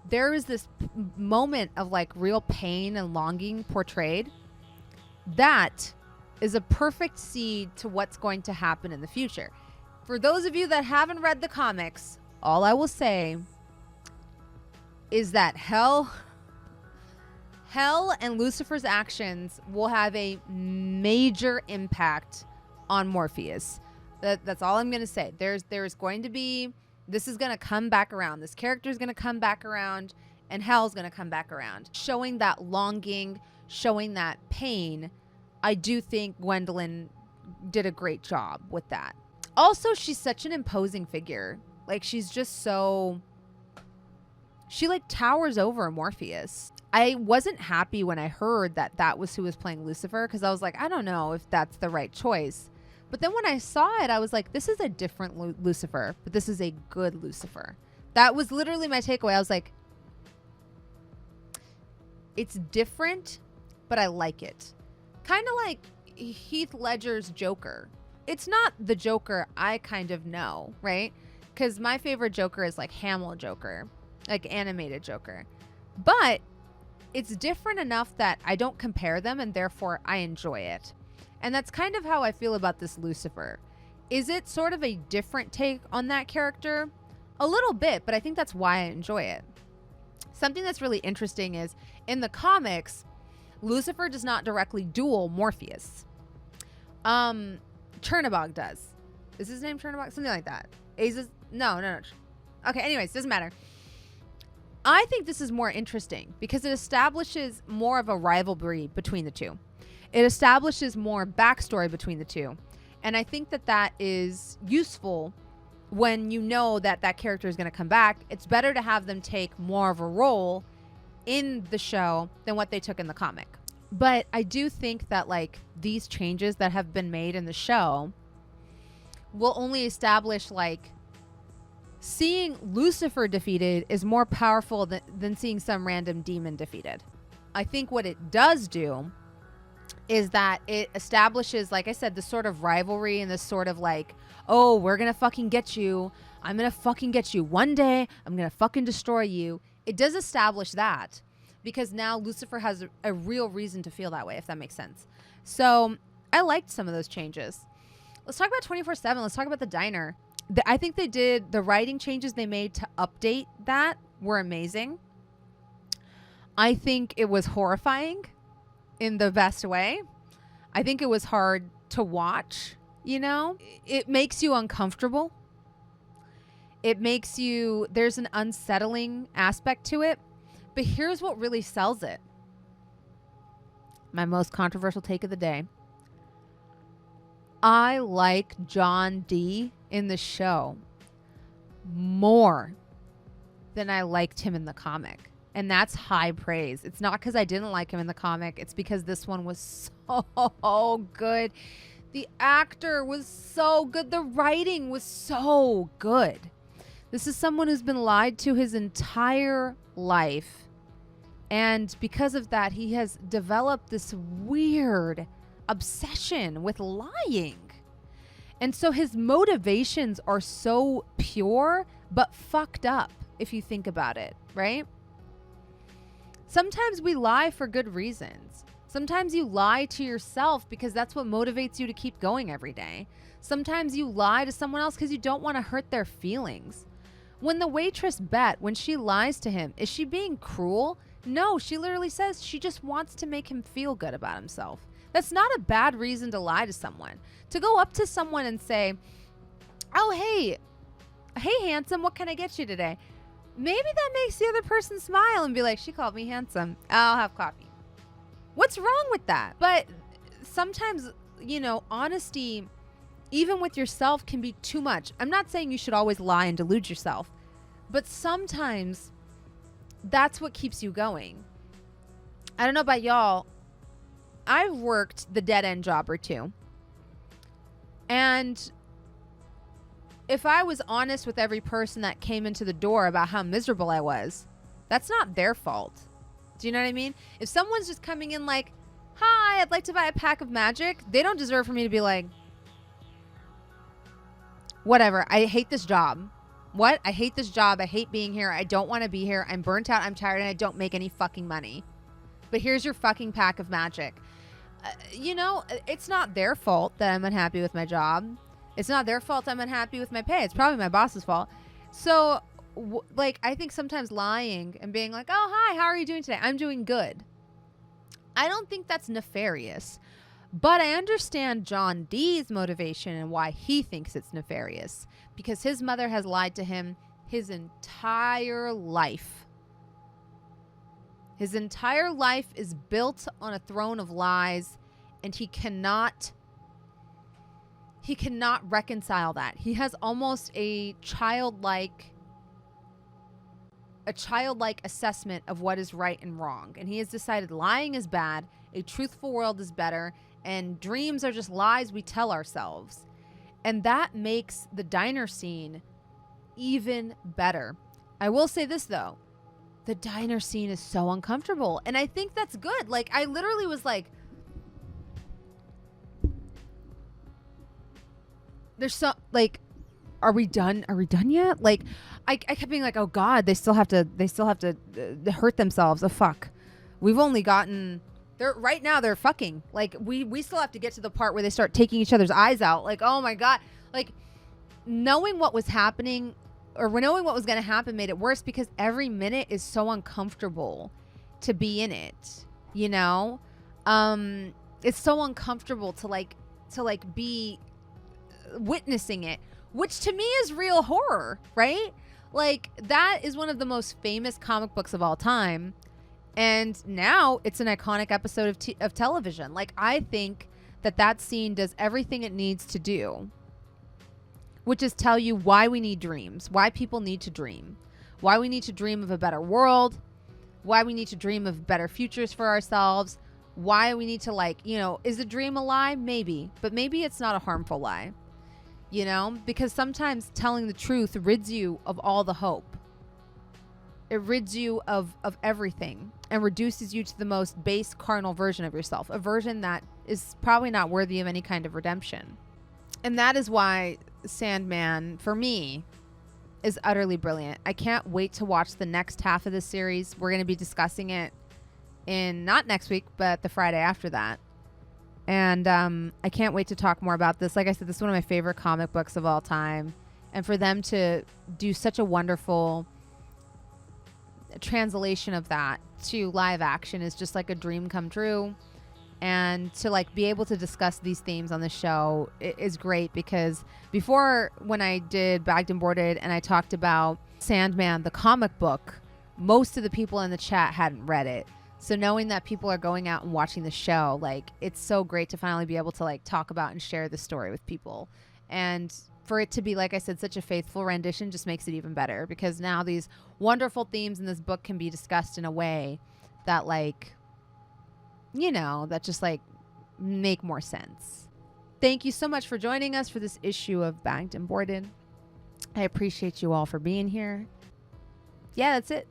Speaker 1: There is this moment of like real pain and longing portrayed. That is a perfect seed to what's going to happen in the future. For those of you that haven't read the comics, all I will say is that hell and Lucifer's actions will have a major impact on Morpheus. That's all I'm going to say. There's going to be, this is going to come back around. This character is going to come back around, and hell's going to come back around. Showing that longing, showing that pain, I do think Gwendolyn did a great job with that. Also, she's such an imposing figure. Like, she's just so... She, like, towers over Morpheus. I wasn't happy when I heard that that was who was playing Lucifer, because I was like, I don't know if that's the right choice. But then when I saw it, I was like, this is a different Lucifer, but this is a good Lucifer. That was literally my takeaway. I was like, it's different, but I like it. Kind of like Heath Ledger's Joker. It's not the Joker I kind of know, right? Because my favorite Joker is like Hamill Joker, like animated Joker. But it's different enough that I don't compare them, and therefore I enjoy it. And that's kind of how I feel about this Lucifer. Is it sort of a different take on that character? A little bit, but I think that's why I enjoy it. Something that's really interesting is in the comics, Lucifer does not directly duel Morpheus. Chernabog does. Is his name Chernabog? Something like that. No. Okay, anyways, doesn't matter. I think this is more interesting because it establishes more of a rivalry between the two. It establishes more backstory between the two. And I think that that is useful when you know that that character is going to come back. It's better to have them take more of a role in the show than what they took in the comic. But I do think that like these changes that have been made in the show will only establish like seeing Lucifer defeated is more powerful than seeing some random demon defeated. I think what it does do is that it establishes, like I said, this sort of rivalry and this sort of like, oh, we're going to fucking get you. I'm going to fucking get you. One day, I'm going to fucking destroy you. It does establish that because now Lucifer has a real reason to feel that way, if that makes sense. So I liked some of those changes. Let's talk about 24/7. Let's talk about the diner. I think they did, the writing changes they made to update that were amazing. I think it was horrifying in the best way. I think it was hard to watch, you know? It makes you uncomfortable. It makes you, there's an unsettling aspect to it. But here's what really sells it. My most controversial take of the day. I like John D in the show more than I liked him in the comic. And that's high praise. It's not because I didn't like him in the comic. It's because this one was so good. The actor was so good. The writing was so good. This is someone who's been lied to his entire life. And because of that, he has developed this weird obsession with lying. And so his motivations are so pure, but fucked up, if you think about it, right? Sometimes we lie for good reasons. Sometimes you lie to yourself because that's what motivates you to keep going every day. Sometimes you lie to someone else because you don't want to hurt their feelings. When the waitress Bet, when she lies to him, is she being cruel? No, she literally says she just wants to make him feel good about himself. That's not a bad reason to lie to someone. To go up to someone and say, oh, hey, handsome, what can I get you today? Maybe that makes the other person smile and be like, she called me handsome. I'll have coffee. What's wrong with that? But sometimes, you know, honesty, even with yourself, can be too much. I'm not saying you should always lie and delude yourself, but sometimes that's what keeps you going. I don't know about y'all. I've worked the dead end job or two. And if I was honest with every person that came into the door about how miserable I was, that's not their fault. Do you know what I mean? If someone's just coming in like, hi, I'd like to buy a pack of magic, they don't deserve for me to be like, whatever, I hate this job. What? I hate this job. I hate being here. I don't want to be here. I'm burnt out. I'm tired, and I don't make any fucking money. But here's your fucking pack of magic. You know, it's not their fault that I'm unhappy with my job. It's not their fault I'm unhappy with my pay. It's probably my boss's fault. So, like, I think sometimes lying and being like, oh, hi, how are you doing today? I'm doing good. I don't think that's nefarious. But I understand John Dee's motivation and why he thinks it's nefarious. Because his mother has lied to him his entire life. His entire life is built on a throne of lies, and he cannot reconcile that. He has almost a childlike assessment of what is right and wrong. And he has decided lying is bad, a truthful world is better, and dreams are just lies we tell ourselves. And that makes the diner scene even better. I will say this, though. The diner scene is so uncomfortable. And I think that's good. Like, I literally was like, there's so, like, are we done? Are we done yet? Like, I kept being like, oh God, they still have to hurt themselves. Oh fuck. We've only gotten, right now they're fucking. Like, we still have to get to the part where they start taking each other's eyes out. Like, oh my God. Like, knowing what was happening, or knowing what was going to happen, made it worse, because every minute is so uncomfortable to be in it, you know? It's so uncomfortable to be witnessing it, which to me is real horror, right? Like, that is one of the most famous comic books of all time. And now it's an iconic episode of television. Like, I think that scene does everything it needs to do, which is tell you why we need dreams, why people need to dream, why we need to dream of a better world, why we need to dream of better futures for ourselves, why we need to, like, you know, is a dream a lie? Maybe, but maybe it's not a harmful lie, you know, because sometimes telling the truth rids you of all the hope. It rids you of everything and reduces you to the most base carnal version of yourself, a version that is probably not worthy of any kind of redemption. And that is why Sandman, for me, is utterly brilliant. I can't wait to watch the next half of the series. We're going to be discussing it in not next week, but the Friday after that. And I can't wait to talk more about this. Like I said, this is one of my favorite comic books of all time. And for them to do such a wonderful translation of that to live action is just like a dream come true. And to, like, be able to discuss these themes on the show is great, because before, when I did Bagged and Boarded and I talked about Sandman, the comic book, most of the people in the chat hadn't read it. So knowing that people are going out and watching the show, like, it's so great to finally be able to, like, talk about and share the story with people. And for it to be, like I said, such a faithful rendition just makes it even better, because now these wonderful themes in this book can be discussed in a way that, like, you know, that just, like, make more sense. Thank you so much for joining us for this issue of Bagged and Boarded. I appreciate you all for being here. Yeah, that's it.